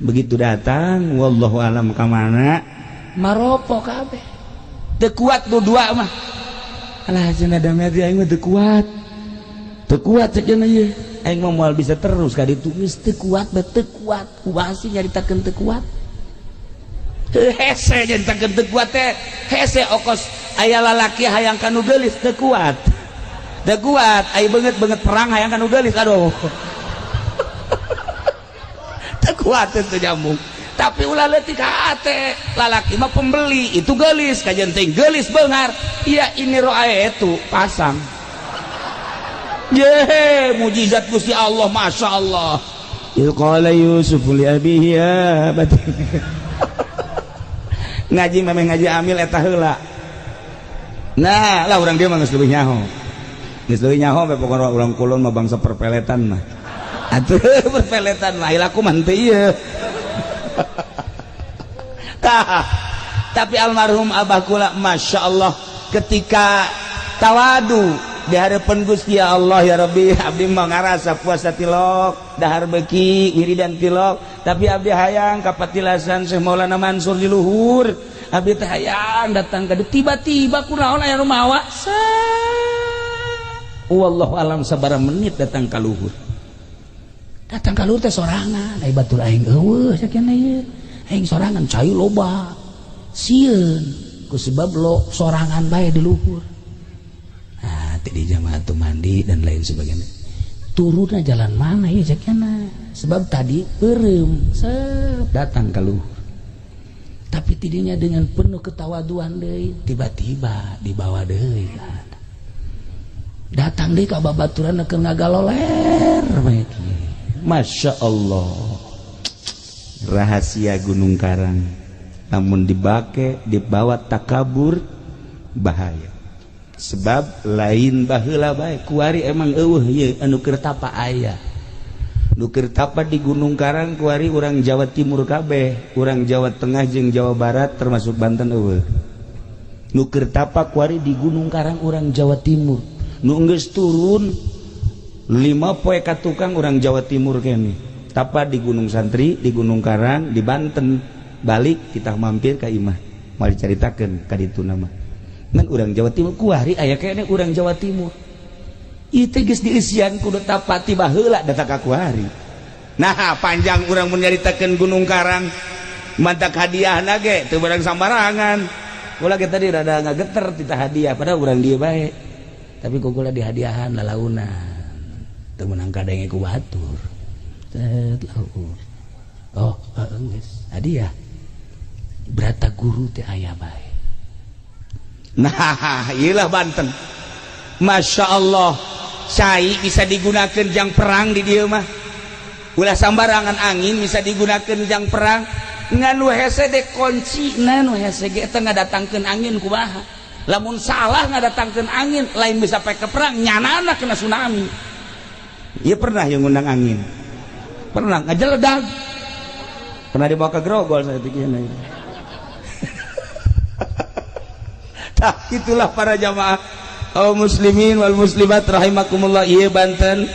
begitu datang wallahu alam ka mana maropo kabeh teu kuat dua mah alah cenah dameti aing mah teu kuat cenah ieu aing mah moal bisa terus ka ditu geus teu kuat kumaha sih nyaritakeun teu kuat hese nyaritakeun teu kuat teh hese okos aya lalaki hayang kanu geulis teu kuat aya beungeut perang hayang kanu geulis aduh teu kuat teu nyambung tapi ulah leutik ka ate lalaki mah pembeli itu geulis kajen teh geulis beungar iya ini roa itu pasang ye mujizat Gusti Allah masyaallah qala Yusuf li abihi ya batin ngaji memang ngaji amil eta heula nah lah urang dia mah geus leuwih nyaho pokokna urang kulon mah bangsa perpeletan mah atuh perpeletan mah ilaku mah teu ieu tapi almarhum abah kula masyaallah ketika tawadu di harapan Gusti ya Allah ya Rabbi abdi mah ngarasa puasa tilok dahar beuki wiridan tilok tapi abdi hayang ka patilasan Syekh Maulana Mansur di luhur abdi teh hayang datang ka tiba-tiba kunaon aya rumawa wallahu alam sabaraha menit datang ka luhur teh sorangan ai batur aing eueuh sakieu ieu aing sorangan cai loba sieun ku sebab lo sorangan bae di luhur di jamaah mandi dan lain sebagainya turunnya jalan mana ya jakana sebab tadi perem datang ke luhur tapi tidinya dengan penuh ketawaduan deui tiba-tiba dibawa deui datang deui ka babaturan keur ngagaloler Masya Allah rahasia Gunung Karang namun dibawa takabur bahaya sebab lain baheula bae kuari emang eueuh ieu anu keur tapa aya nu keur tapa di Gunung Karang kuari urang Jawa Timur kabeh urang Jawa Tengah jeung Jawa Barat termasuk Banten eueuh nu keur tapa kuari di Gunung Karang urang Jawa Timur nu geus turun 5 poe ka tukang urang Jawa Timur kene tapa di Gunung Santri di Gunung Karang di Banten balik kita mampir ka imah mal dicaritakeun ka ditu nama ngan urang Jawa Timur kuari aya kene urang Jawa Timur ieu teh geus dieusian kudu tapati baheula data ka kuari nah panjang urang mun nyaritakeun Gunung Karang mantak hadiahna ge teu barang sambarangan ulah ge tadi rada ngageter tita hadiah padahal urang dieu bae tapi kukula dihadiahan lalaunan teu meunang kadenge ku batur tet laur oh geus hadiah berata guru teh aya bae nah iyalah Banten Masya Allah cai bisa digunakan jang perang di dieu mah ulah sambarangan angin bisa digunakan jang perang nganu hese de kunci nu hese ge eta ngadatangkeun angin kumaha lamun salah ngadatangkeun angin lain bisa pakai ke perang nyanana kena tsunami. Iya pernah yang ngundang angin, pernah ngajeledag, pernah dibawa ke Grogol saya pikirnya. Nah itulah para jamaah kaum muslimin wal muslimat rahimakumullah. Iya Banten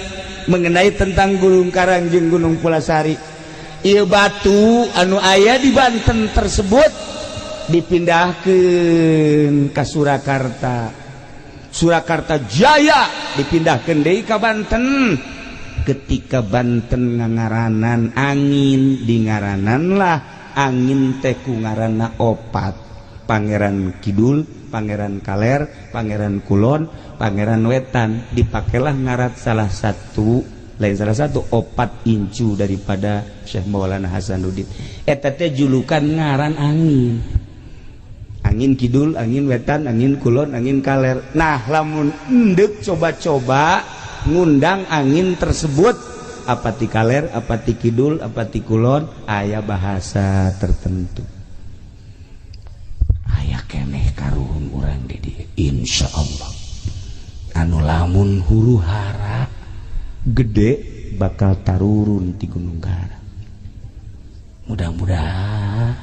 mengenai tentang Gunung Karang jeung Gunung Pulasari. Iya batu anu aya di Banten tersebut dipindahkeun ka Surakarta. Surakarta Jaya dipindahkeun deui ka Banten. Ketika Banten ngangaranan angin di ngaranan lah angin teh ku ngaranna opat. Pangeran Kidul, Pangeran Kaler, Pangeran Kulon, Pangeran Wetan dipakelah ngarat salah satu opat incu daripada Syekh Maulana Hasanuddin. Eta teh julukan ngaran angin. Angin Kidul, angin Wetan, angin Kulon, angin Kaler. Nah lamun endek coba-coba ngundang angin tersebut apa ti Kaler, apa ti Kidul, apa ti Kulon, aya bahasa tertentu. Aya keneh karuhun urang di dieu insyaallah. Anu lamun huru-hara gede bakal tarurun di Gunung Karang. Mudah-mudahan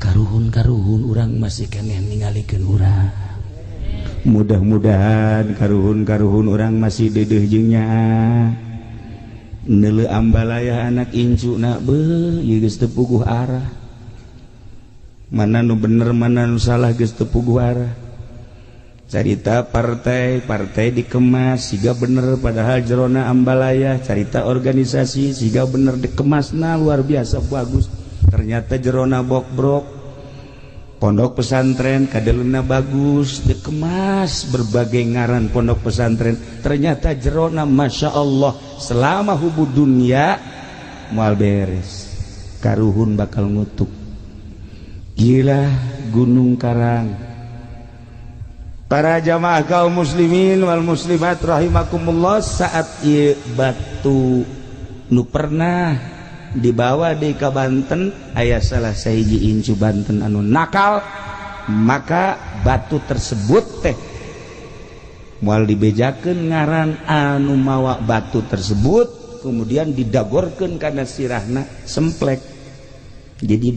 karuhun urang masih keneh ningalikeun urang. Mudah-mudahan karuhun urang masih deudeuh jeung nyaa. Neuleuh ambalaya anak incuna beuh ieu geus teu puguh arah. Mana nu bener mana nu salah geus teu puguh arah. Carita partai dikemas siga bener padahal jerona ambalaya, carita organisasi siga bener dikemasna luar biasa bagus. Ternyata jerona bok-brok. Pondok pesantren kadeluna bagus dikemas berbagai ngaran pondok pesantren, ternyata jerona Masya Allah selama hubud dunia moal beres, karuhun bakal ngutuk. Gila Gunung Karang. Para jamaah kaum muslimin wal muslimat rahimakumullah, saat ieu batu nu pernah dibawa di ka Banten aya salah sahiji incu Banten anu nakal, maka batu tersebut teh moal dibejakeun ngaran anu mawa batu tersebut, kemudian didagorkeun kana sirahna semplek jadi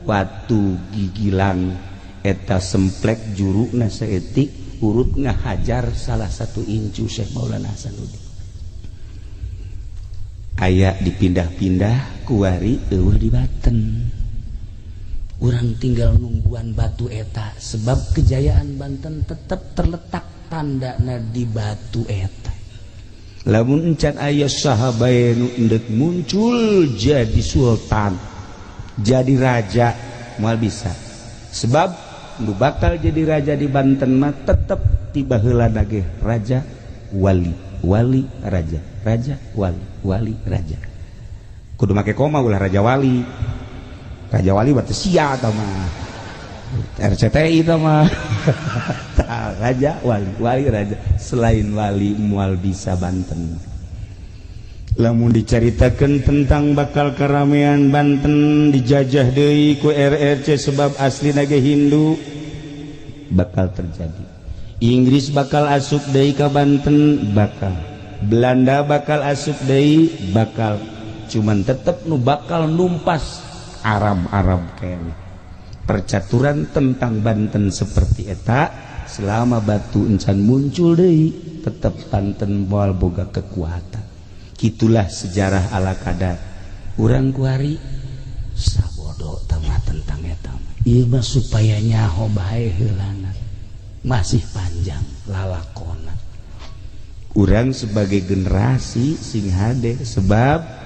batu gigilang. Eta semplek juruna saeutik urut ngahajar salah satu incu Syekh Maulana Hasanuddin. Aya dipindah-pindah kuari eueuh di Banten. Urang tinggal nungguan batu eta sebab kejayaan Banten tetap terletak tandana di batu eta. Lamun encan aya saha bae nu endek muncul jadi sultan, jadi raja moal bisa. Sebab nu bakal jadi raja di Banten mah tetep tiba heula ge raja wali raja wali raja. Kudu make koma ulah raja wali berarti sia tah mah RCTI tah mah. Raja wali raja, selain wali moal bisa Banten. Lamun dicaritakeun tentang bakal karamean Banten dijajah deui ku RRC sebab aslina ge Hindu. bakal terjadi. Inggris bakal asup deui ka Banten, bakal. Belanda bakal asup deui, bakal. Cuman tetep nu bakal numpas Arab-Arab kene. Percaturan tentang Banten seperti eta selama batu encan muncul deui tetep Banten moal boga kekuatan. Kitulah sejarah ala kadar. Urang kuari sabodo tama tentang eta. Ieu mah supaya nyaho bae heulana. Masih panjang lalakona. Urang sebagai generasi sing hade sebab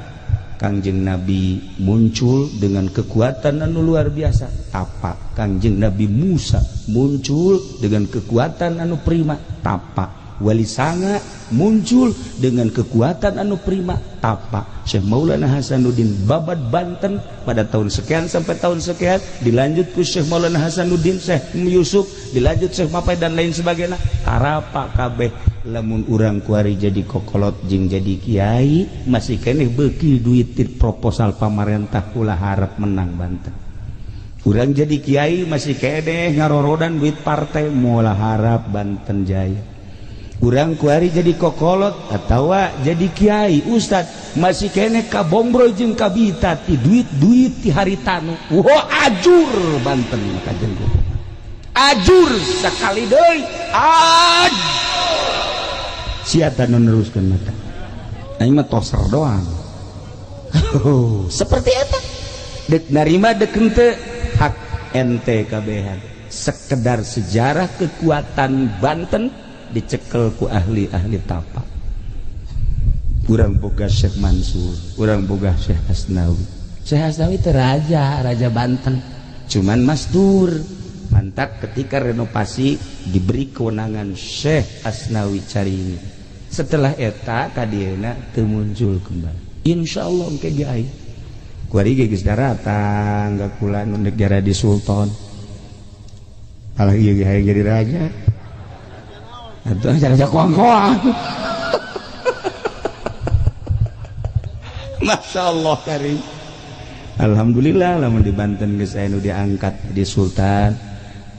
Kangjeng Nabi muncul dengan kekuatan anu luar biasa. Tapak Kangjeng Nabi Musa muncul dengan kekuatan anu prima. Tapak Wali Sanga muncul dengan kekuatan anu prima. Tapak Syekh Maulana Hasanuddin Babad Banten pada tahun sekian sampai tahun sekian, dilanjut ke Syekh Maulana Hasanuddin, Syekh Yusuf, dilanjut Syekh Mapai dan lain sebagainya. Karapa kabeh lamun urang kuari jadi kokolot jeung jadi kiai masih keneh beuki duit proposal pamarentah ulah harap menang Banten. Urang jadi kiai masih keneh ngarorodan duit partai moal harap Banten jaya. Urang kuari jadi kokolot atawa jadi kiai ustad masih keneh kabombroy jeung kabita ti duit-duit ti haritanu. Wah ajur Banten kajen ajur sakali deui siata nu neruskeun mata aing mah toser doang. Seperti eta dek narima dek henteu hak ente kabehan. Sekedar sejarah kekuatan Banten dicekel ku ahli-ahli tapak. Urang boga Syekh Mansur, urang boga Syekh Hasnawi. Syekh Hasnawi teh raja Banten. Cuman masdur mantak ketika renovasi diberi kewenangan Syekh Hasnawi Caringin. Setelah eta kadieuna teu muncul kembali. Insyaallah engke ge aya. Kuari ge geus daratang ka kula nu negara di Sultan. Alah ieu ge aya jadi raja. Atuh raja koang-koang. Masya Allah karim. Alhamdulillah lamun di Banten geus aya nu diangkat di Sultan.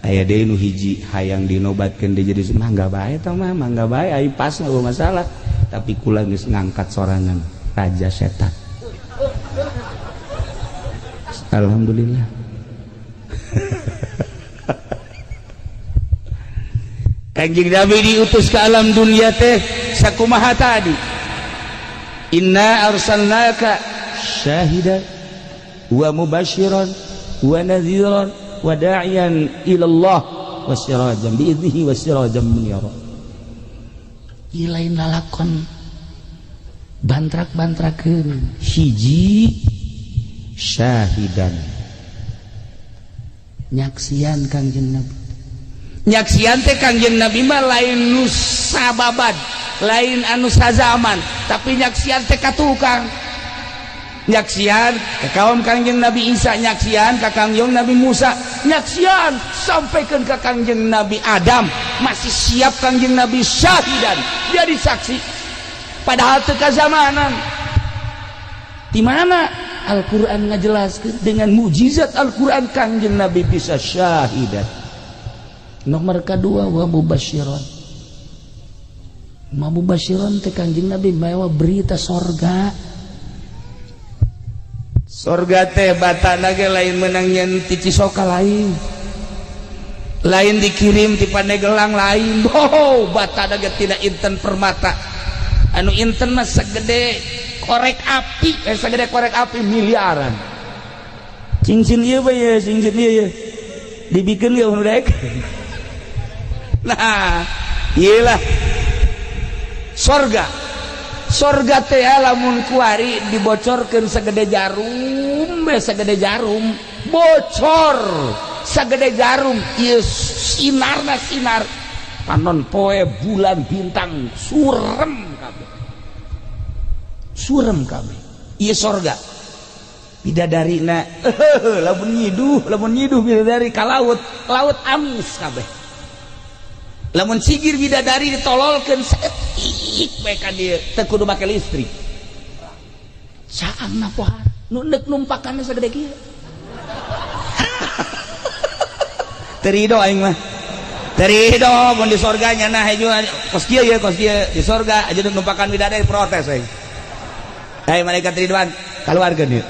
Aya deui nu hiji hayang dinobatkeun deui jadi mangga bae tah mah mangga bae ai pas eueuh masalah. Tapi kula geus ngangkat sorangan raja setan. Alhamdulillah. Kanjeng Nabi diutus ke alam dunia teh sakumaha tadi? Inna arsalnaka syahidan wa mubasyiran wa nadhiran wa da'iyan ilallah wa sirajan bi'idnihi wa sirajan munira. Ilain lalakon bantrak-bantrakeun hiji syahidan nyaksian Kangjeng Nabi. Nyaksian teh Kangjeng Nabi mah lain nu sababad, lain anu sazaman, tapi nyaksian teh katukang. Nyaksian ke kaum Kangjeng Nabi Isa, nyaksian ke Kangjeng Nabi Musa, nyaksian sampaikan ke Kangjeng Nabi Adam, masih siap Kangjeng Nabi syahidan jadi saksi padahal teu kazamanan. Di mana Al-Qur'an ngajelaskeun dengan mukjizat Al-Qur'an Kangjeng Nabi bisa syahidan. Nomor kedua wa mubasyiran. Mubasyiran teh Kangjeng Nabi bawa berita sorga. Sorga teh batana ge lain meunang nyen ti Cisoka lain dikirim ti Pandeglang lain. Batana ge tina inten permata anu inten mah sagede korek api, sagede korek api miliaran. Cincin ieu bae ya, cincin ieu dibikeun ge urek. Nah iyalah sorga teh lamun kuari dibocorkeun sagede jarum, sagede jarum bocor sagede jarum. Ieu sinarna sinar panon poe bulan bintang surem kabeh. Ieu sorga. Bidadarina lamun nyiduh bidadari ka laut amis kabeh. Lamun sigir bidadari ditololkeun seetik bae ka dieu teu kudu make listrik. Saangna pohar nu neuk numpakanna sagede kieu. Teu ridho aing mah. terido mun di surganya nah kos kieu ya kos kieu di surga aja numpakan bidadari protes malaikat Ridwan keluargeun ieu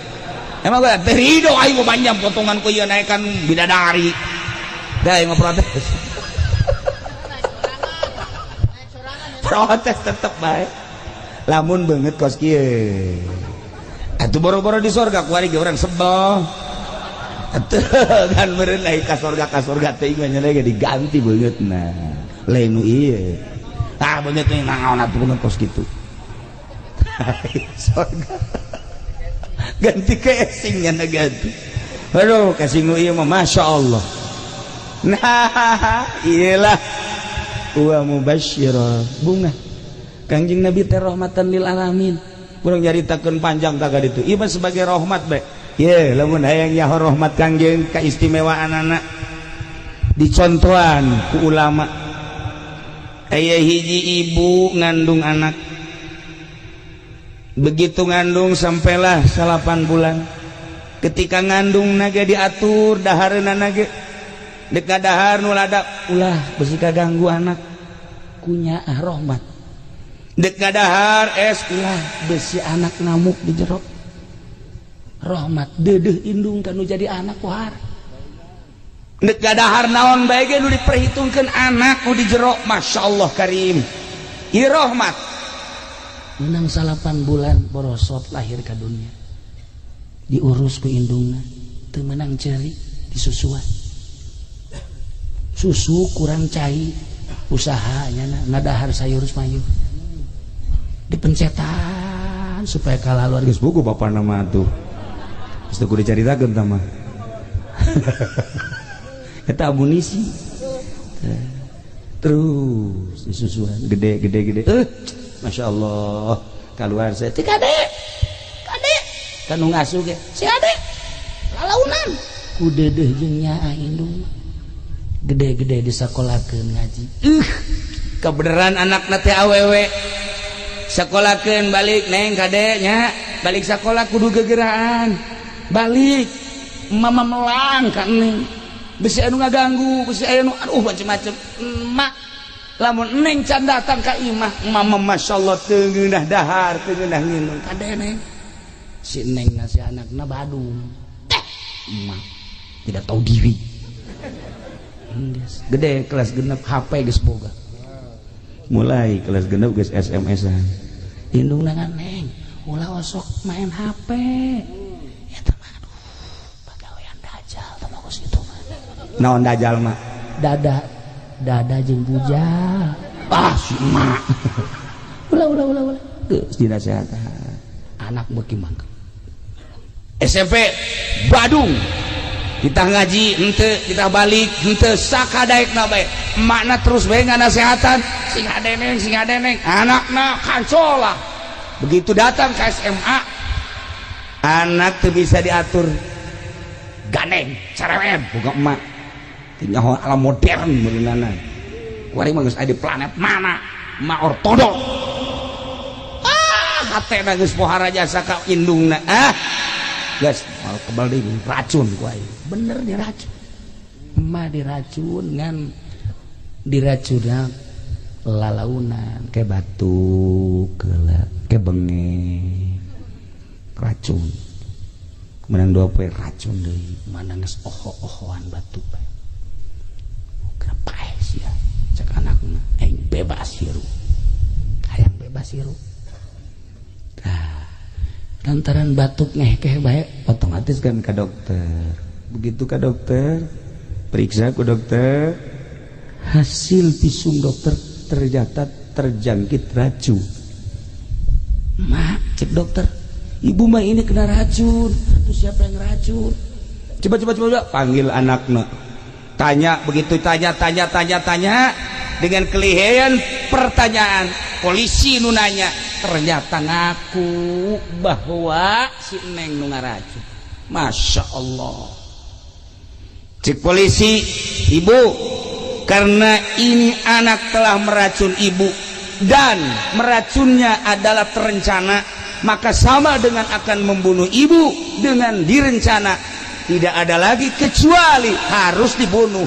emang gua terido aing mau panjang potongan ku ieu naikkan bidadari da aing mau protes protes tetep bae lamun banget kos kieu atuh boro-boro di surga kuari ge urang sebel kan meureun naik ka surga teh ieu nya diganti beungeutna lain nu ieu beungeut teh naon atuh beungeut kos kitu surga ganti casingnya ganti aduh casing nu ieu mah masyaallah nah iyalah wa mubasysyira bunga Kangjeng Nabi teh rahmatan lil alamin urang nyaritakeun panjang kagak ditu ieu sebagai rahmat bae ye lamun hayang nyaho rahmat Kangjeng keistimewaan anak dicontohan ku ulama aya hiji ibu ngandung anak begitu ngandung sampailah 8 bulan ketika ngandung naga diatur dahareuna naga dek dahar nu ladak ulah besi kaganggu anak kunya rahmat dek dahar ulah besi anak ngamuk di jero rahmat dedeh indung kanu jadi anak wahar dek dahar naon bae ge nu diperhitungkeun anak nu di jero masyaallah karim ieu rahmat menang 8 bulan borosot lahir ke dunia diurus ku indungna teu menang ceri disusuan susu kurang cai usahanya ngadahar sayur mayur dipencetan supaya kalah luar geus buku bapak nama tuh geus teu kudu dicaritakeun tah mah eta amunisi terus disusuan gede Masya Allah keluar saya si kadek kan ngasuh ge si adek lalaunan ku dedeh jeung nya indung gede-gede disakolakeun ngaji kebenaran anakna teh awewe sakolakeun balik neng kadeknya balik sakola kudu gegeraan balik mama melang ka neng besi anu ngaganggu besi anu macem-macem mak lamun neng can datang ka imah mama masyaallah teu ngeunah dahar teu ngeunah nginum kade neng si neng si anakna badung emak tidak tahu diri gede kelas genep HP geus boga mulai kelas genep geus SMS-an indung nangan neng ulah osok main HP eta mah aduh pagawean dajal tah kos kitu naon dajal mah dada jeung bujal si emak ulah geus dinasehatan anak beuki mangga SMP Badung kita ngaji henteu kita balik henteu sakadaekna bae emakna terus bae nganasehatan sing adeneng anakna kancola begitu datang ke SMA anak teu bisa diatur ganeng cerewet boga emak nyaho ala modern meunana kuari mah geus aya di planet mana emak ortodok hatena geus pohara jasa ka indungna geus mal kebal deui racun ku aya bener diracun emak diracun ngan diracuna lalaunan ke batu ke benge racun kemudian 2 poe racun deui mana geus oho-ohoan batu bae pae sia cek anakna aing bebas hirup hayang bebas hirup lantaran batuk ngehkeh bae otomatis kan ke dokter begitu ke dokter periksa ku dokter hasil visum dokter ternyata terjangkit racun mak cek dokter ibu mah ini kena racun terus siapa yang racun coba panggil anakna tanya begitu tanya dengan kelihayan pertanyaan polisi nu nanya ternyata ngaku bahwa si neng nu ngaracun Masya Allah cek polisi ibu karena ini anak telah meracun ibu dan meracunnya adalah terencana maka sama dengan akan membunuh ibu dengan direncana tidak ada lagi kecuali harus dibunuh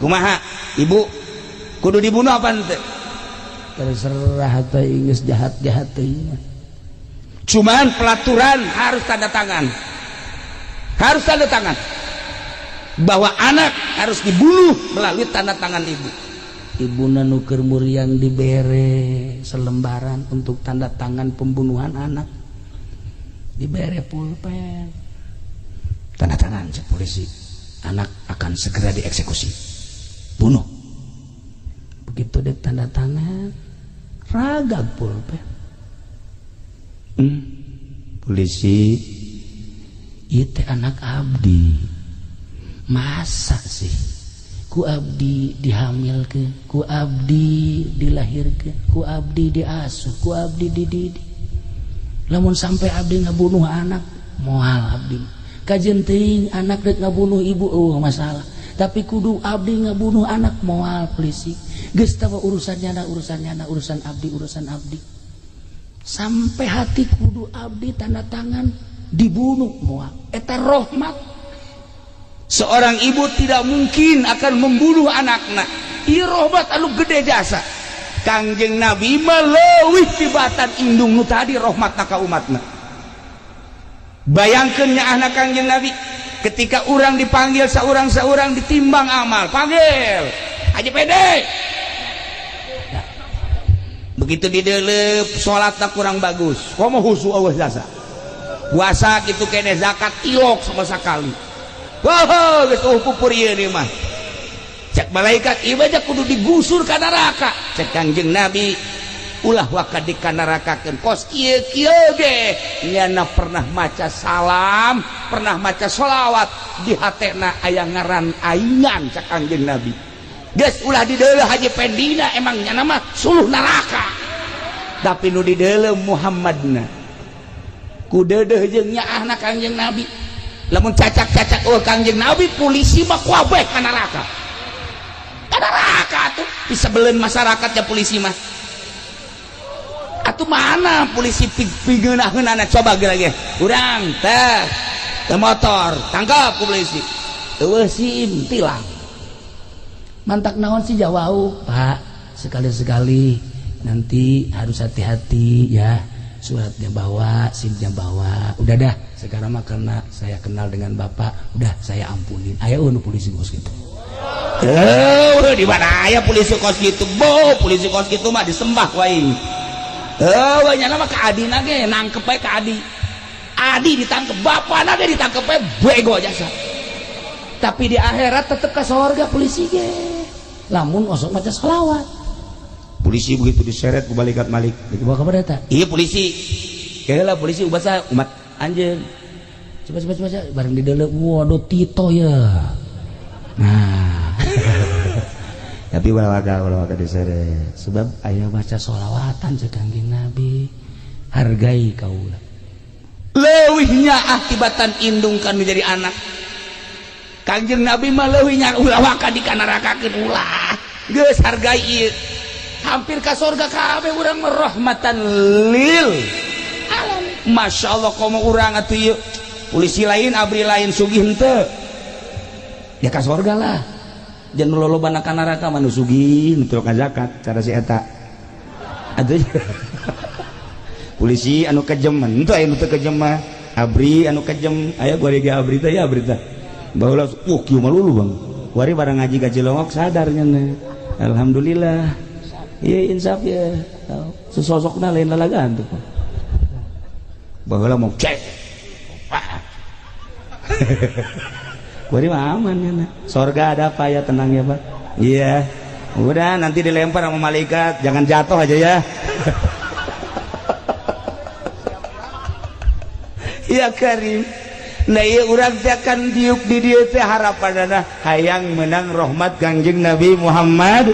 kumaha ibu kudu dibunuh apa ente? Terserah teh geus jahat-jahat teh. Cuman pelaturan harus tanda tangan. Harus tanda tangan. Bahwa anak harus dibunuh melalui tanda tangan ibu. Ibuna nu keur muriang dibere selembaran untuk tanda tangan pembunuhan anak. Dibere pulpen. Tanda tangan cek polisi. Anak akan segera dieksekusi. Bunuh. Begitu dek tanda tangan, ragag pulpen. Polisi, itu anak abdi. Masa sih? Ku abdi dihamilkeun, ku abdi dilahirkeun, ku abdi diasuh, ku abdi dididik. Lamun sampai abdi ngabunuh anak, moal abdi. Kajen teuing anak rek ngabunuh ibu, masalah. Tapi kudu abdi ngabunuh anak, moal polisi. Geus teu urusannya urusan abdi, urusan abdi. Sampai hati kudu abdi tanda tangan dibunuh moal. Eta rahmat. Seorang ibu tidak mungkin akan membunuh anaknya. Ieu rahmat anu gede jasa. Kangjeng Nabi meleuwih tibatan indung nu tadi rahmatna ka umatna. Bayangkeun nya anak Kangjeng Nabi ketika orang dipanggil saurang-saurang ditimbang amal, panggil Haji Pede. Begitu didelep salatna kurang bagus, komo husu eueuh jasa. Puasa kitu kene zakat ilok sama sakali. Wah, geus pupur ieu nih mah. Cek malaikat ieu bae kudu digusur ka neraka. Cek Kangjeng Nabi ulah wakad di nerakakeun kos kieu-kieu ge nyana pernah maca salam, pernah maca sholawat di hatena aya ngaran aingan cek Kangjeng Nabi. Geus ulah dideuleuh Haji Pendina emang nyana mah suluh neraka. Tapi nu dideuleuh Muhammadna. Ku deudeuh jeung nyaahna Kangjeng Nabi. Lamun cacak-cacak Kangjeng Nabi polisi mah kuabeh ka neraka. Ka neraka atuh disebeleun masyarakatnya polisi mah. Atuh mana polisi pigeunaheunana coba ge urang teh ke motor tangkap ku polisi. Eueuh SIM tilang. Mantak naon sih jawau, Pak? Sekali-sekali nanti harus hati-hati ya. Suratnya bawa, SIM-nya bawa. Udah dah, sekarang mah karena saya kenal dengan Bapak, udah saya ampunin. Ayo nu polisi kos gitu. Di mana aya polisi kos gitu? Polisi kos gitu mah disembah wae. Nyana mah ka adina ge nangkep bae ka adi. Adi ditangkep, bapana ge ditangkep bae bego jasa. Tapi di akhirat tetep ka surga polisi ge. Lamun osok maca sholawat. Polisi begitu diseret ku balikat Malik. Dibawa ka mana eta? Iya polisi. Kayalah polisi umat anjeun. Coba bareng dideuleuh waduh Tito ya. Nah. Tapi wala-wala diseret. Sebab aya baca sholawatan cek Kangjeng Nabi. Hargai kaula. Leuwihnya akibatan indung kan menjadi anak. Kangjeng Nabi mah leuwihnya ulah waka dikanarakakeun ulah. Geus hargai ieu. Hampir ka surga kabeh urang merahmatan lil alam. Masyaallah komo urang atuh ieu. Polisi lain, abri lain, sugih henteu. Ya ka surga lah. Jangan lolobana ka neraka manu sugih nu ka zakat cara si eta. Atuh. Polisi anu kejem henteu aya nu teu kejem mah. Abri anu kejem, aya gua ge abri teh ya abri teh. Baheula kieu mah lulu Bang. Wari barang ngaji ka Cilongok sadar nya. Alhamdulillah. Iya insaf ya, sesosoknya lain lalagan tuh. Baheula mau cek, Kuari mah aman ya, sorga ada apa ya tenang ya Pak. Iya, udah nanti dilempar sama malaikat, jangan jatuh aja ya. Iya Karim. Nah iya urang teh akan diuk di dieu teh harapanana hayang menang rahmat Kangjeng Nabi Muhammad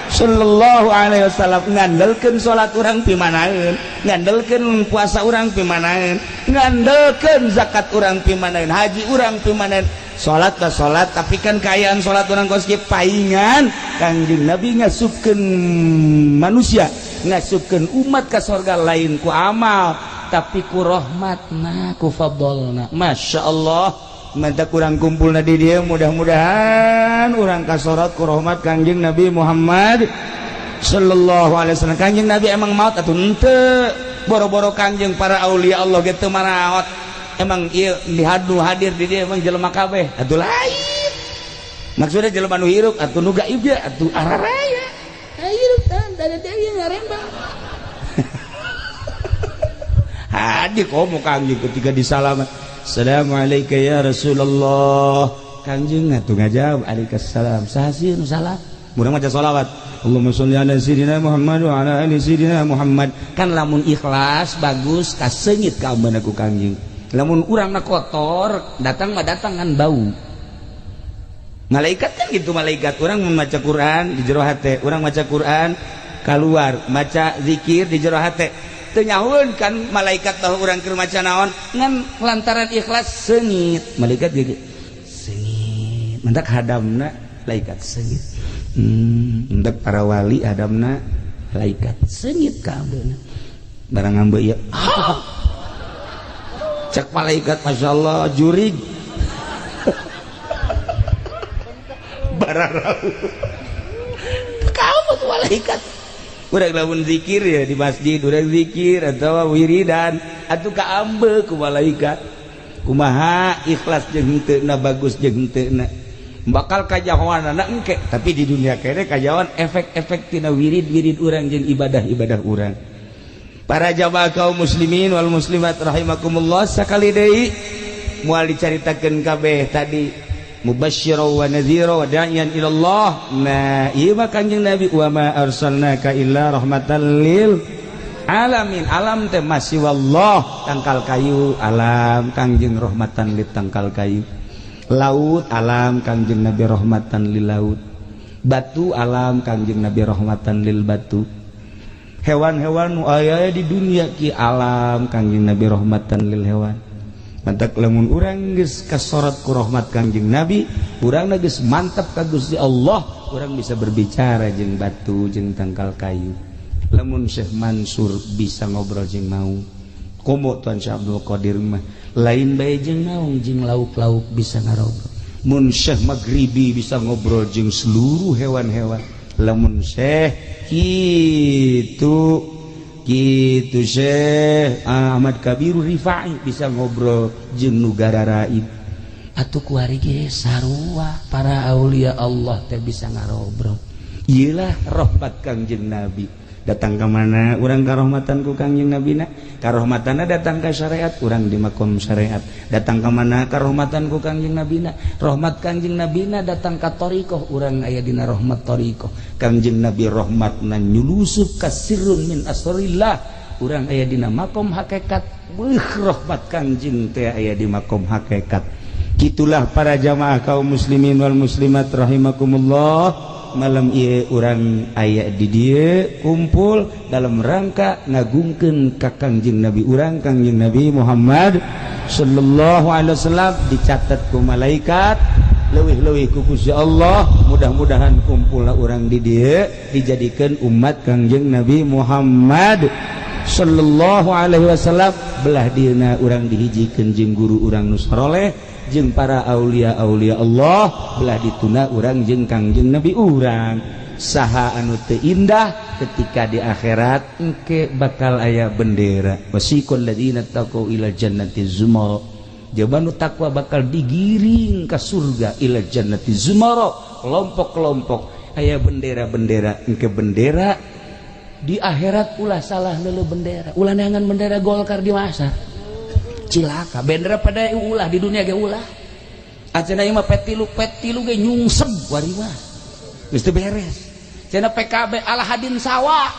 sallallahu alaihi wasallam. Ngandelkeun salat urang pimanaeun, ngandelkeun puasa urang pimanaeun, ngandelkeun zakat urang pimanaeun, haji urang pimanaeun. Salat lah salat, tapi kan kaayaan salat urang kos ge paingan Kangjeng Nabi ngasupkeun manusia, ngasupkeun umat ka surga lain ku amal, tapi ku rahmatna, ku fadlna. Masyaallah mantap kurang kumpul di dia mudah-mudahan urang kasorot ku rahmat Kangjeng Nabi Muhammad sallallahu alaihi wasallam. Kangjeng Nabi emang maut atuh henteu boro-boro Kangjeng para aulia Allah gitu maraot emang ieu dihadu hadir di dia emang jelema kabeh atuh lain maksudnya jelema nu hirup atuh nu gaib ya atuh araraya hirup tan ada deui ngarembang hadir komo Kangjeng ketika disalaman assalamualaikum ya Rasulullah Kangjeng atuh ngajawab alaikassalam sahasieun salam murang maca sholawat Allahumma sholli ala sayyidina Muhammad wa ala ali sayyidina Muhammad kan lamun ikhlas bagus kaseungit ka ambeuna ku Kangjeng lamun urangna kotor datang mah datang kan bau malaikat kan gitu malaikat urang membaca Quran di jero hate urang maca Quran keluar maca zikir di jero hate teu nyahoeun kan malaikat tahu urang keur maca naon ngan lantaran ikhlas seungit malaikat gitu seungit mendak hadamna malaikat seungit mendak para wali hadamna malaikat seungit ka ambeuna barang ambe ieu cek malaikat masyaallah jurig bararau kamu tuh malaikat urang lamun zikir ya di masjid urang zikir atau wiridan atuh ka ambe ku malaikat kumaha ikhlas jeung henteu bagus jeung henteu bakal kajahoanana engke tapi di dunia kene kajawan efek-efek tina wirid-wirid urang jeung ibadah-ibadah urang. Para jamaah kaum muslimin wal muslimat rahimakumullah sakali deui moal dicaritakeun kabeh tadi mubasysyiran wa nadhira wa da'iyan ila Allah. Nah, ieu mah Kanjeng Nabi wa ma arsalnaka illa rahmatan lil alamin. Alam teh masih wallah tangkal kayu alam Kanjeng rahmatan lil tangkal kayu. Laut alam Kanjeng Nabi rahmatan lil laut. Batu alam Kanjeng Nabi rahmatan lil batu. Hewan-hewan nu aya di dunia ki alam Kanjeng Nabi rahmatan lil hewan. Mantak lamun urang geus kasorot ku rahmat Kanjeng Nabi, urang geus mantap ka Gusti Allah, urang bisa berbicara jeung batu jeung tangkal kayu. Lamun Syekh Mansur bisa ngobrol jeung naung, komo tuan Syekh Abdul Qadir mah lain bae jeung naung jeung lauk-lauk bisa ngarobrol. Mun Syekh Maghribi bisa ngobrol jeung seluruh hewan-hewan. Lamun Syekh gitu Syekh Ahmad Kabir Rifai bisa ngobrol jeung nu gararaib atuh kuari ge sarua para aulia Allah teh bisa ngarobrol. Ieulah rahmat Kanjeng Nabi datang ke mana urang karahmatan ku Kanjeng Nabina karahmatanna datang ke syariat urang di makom syariat datang ke mana karahmatan ku Kanjeng Nabina rahmat Kanjeng Nabina datang ka thariqah urang aya dina rahmat thariqah Kanjeng Nabi rahmatna nyulusup ka sirrun min asrillah urang aya dina makom hakikat rahmat Kanjeng teh aya di makom hakikat. Kitulah para jamaah kaum muslimin wal muslimat rahimakumullah. Malam ieu urang aya di dieu kumpul dalam rangka ngagungkeun ka Kanjeng Nabi urang Kanjeng Nabi Muhammad sallallahu alaihi wasallam dicatat ku malaikat leuwih-leuwih ku Gusti Allah mudah-mudahan kumpulna urang di dieu dijadikeun umat Kanjeng Nabi Muhammad sallallahu alaihi wasallam belah dieuna urang dihijikeun jeung guru urang nu saleh jeung para aulia-aulia Allah belah dituna urang jeung Kangjeng Nabi urang saha anu teu indah ketika di akhirat engke bakal aya bendera wasiqal ladzina taqau ila jannati zumara jaban takwa bakal digiring ka surga ila jannati zumara kelompok-kelompok aya bendera-bendera engke bendera di akhirat ulah salah leuleuh bendera ulah neangan bendera Golkar di masa cilaka bendera pada ulah di dunia ge ulah acenah ieu mah petilu ge nyungsem wari mah geus teu beres cenah PKB Alahadin Sawa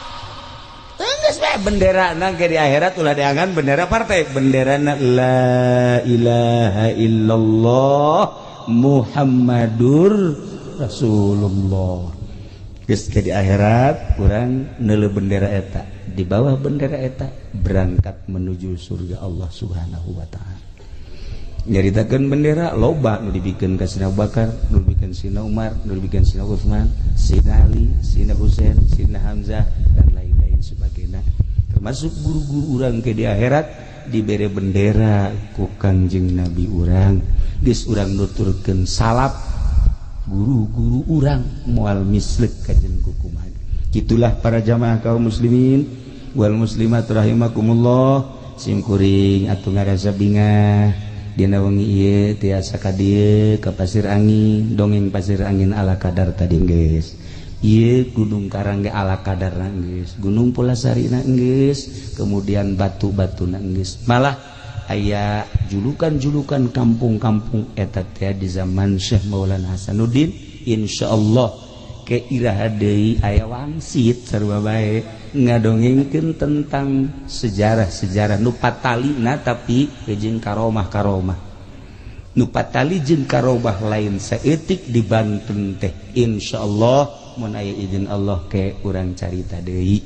geus bae benderana ge di akhirat ulah diangan bendera partai benderana la ilaha illallah Muhammadur Rasulullah geus di akhirat urang neuleuh bendera eta di bawah bendera eta berangkat menuju surga Allah Subhanahu wa taala. Nyaritakeun bendera loba nu dibikeun ka Sina Abu Bakar, nu dibikeun Sina Umar, nu dibikeun Sina Utsman, Sina Ali, Sina Husain, Sina Hamzah dan lain-lain sebagainya. Termasuk guru-guru urang ke di akhirat dibere bendera ku Kangjeng Nabi urang geus urang nuturkeun salap guru-guru urang moal mislek kajen kukumaha. Itulah para jamaah kaum muslimin wal muslimat rahimakumullah, simkuring atuh ngarasa bingah dina wengi ieu tiasa ka dieu ka pasir angin, dongeng pasir angin ala kadar tadi geus. Ieu gunung karang ge ala kadar geus, gunung Pulasarina geus, kemudian batu-batuna geus. Malah aya julukan-julukan kampung-kampung eta teh di zaman Syekh Maulana Hasanuddin, insyaallah keiraha deui aya wangsit sarua bae ngadongengkeun tentang sejarah-sejarah nu patalina tapi jeung karomah-karomah. Nu patali jeung karomah lain saeutik di Banten teh. Insyaallah mun aya izin Allah ke urang carita deui.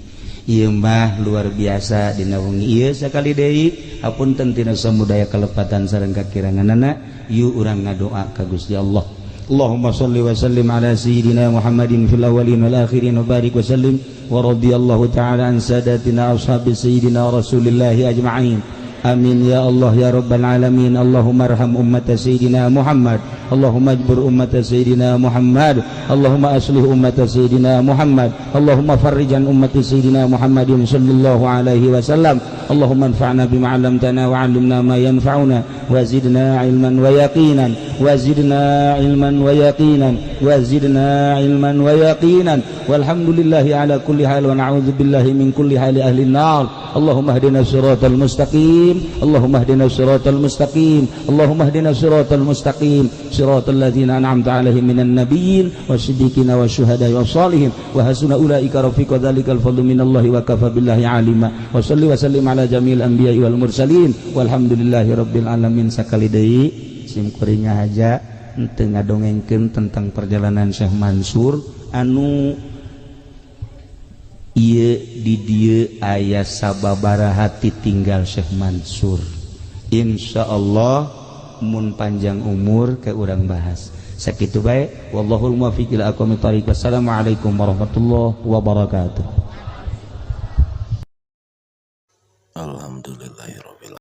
Ieu mah luar biasa dina wengi ieu sakali deui hapunten tina samudaya kalepatan sareng kakiranganana ieu urang ngadoa ka Gusti Allah. Allahumma shalli wa sallim ala sayyidina Muhammadin fil awwalin wal akhirin wa barik wa sallim wa radiyallahu ta'ala an sadatina ashabi sayyidina Rasulillah ajma'in. Amin ya Allah ya rabbal alamin. Allahumma arham ummata sayyidina Muhammad, Allahumma ajbur ummata sayyidina Muhammad, Allahumma aslih ummata sayyidina Muhammad, Allahumma farrijan ummati sayyidina Muhammadin sallallahu alaihi wasallam. Allahumma anfa'na bima 'allamtana wa 'allimna ma yanfa'una wa zidna ilman wa yaqinan wa zidna ilman wa yaqinan wa zidna ilman wa yaqinan walhamdulillahi ala kulli hal wa na'udzu billahi min kulli hali ahli an-nar. Allahumma hdina siratal mustaqim, Allahumma hdina siratal mustaqim, Allahumma hdina siratal mustaqim, siratal ladzina an'amta 'alaihim minan nabiyyin wasiddiqina wasyuhada'i wassalihin wa hasuna ulaika rafiqa dzalikal fadlu minallahi wa kafa billahi 'alima. Wa shalli wa sallim ala jamil anbiya'i wal mursalin walhamdulillahi rabbil alamin. Sakali deui simkuring haja henteu ngadongengkeun tentang perjalanan Syekh Mansur anu ieu di dieu aya sababaraha tinggal Syekh Mansur. Insyaallah mun panjang umur ke urang bahas. Sakitu bae wallahul muwaffiq ila aqwamit thoriq. Wassalamualaikum warahmatullahi wabarakatuh. Alhamdulillahirabbil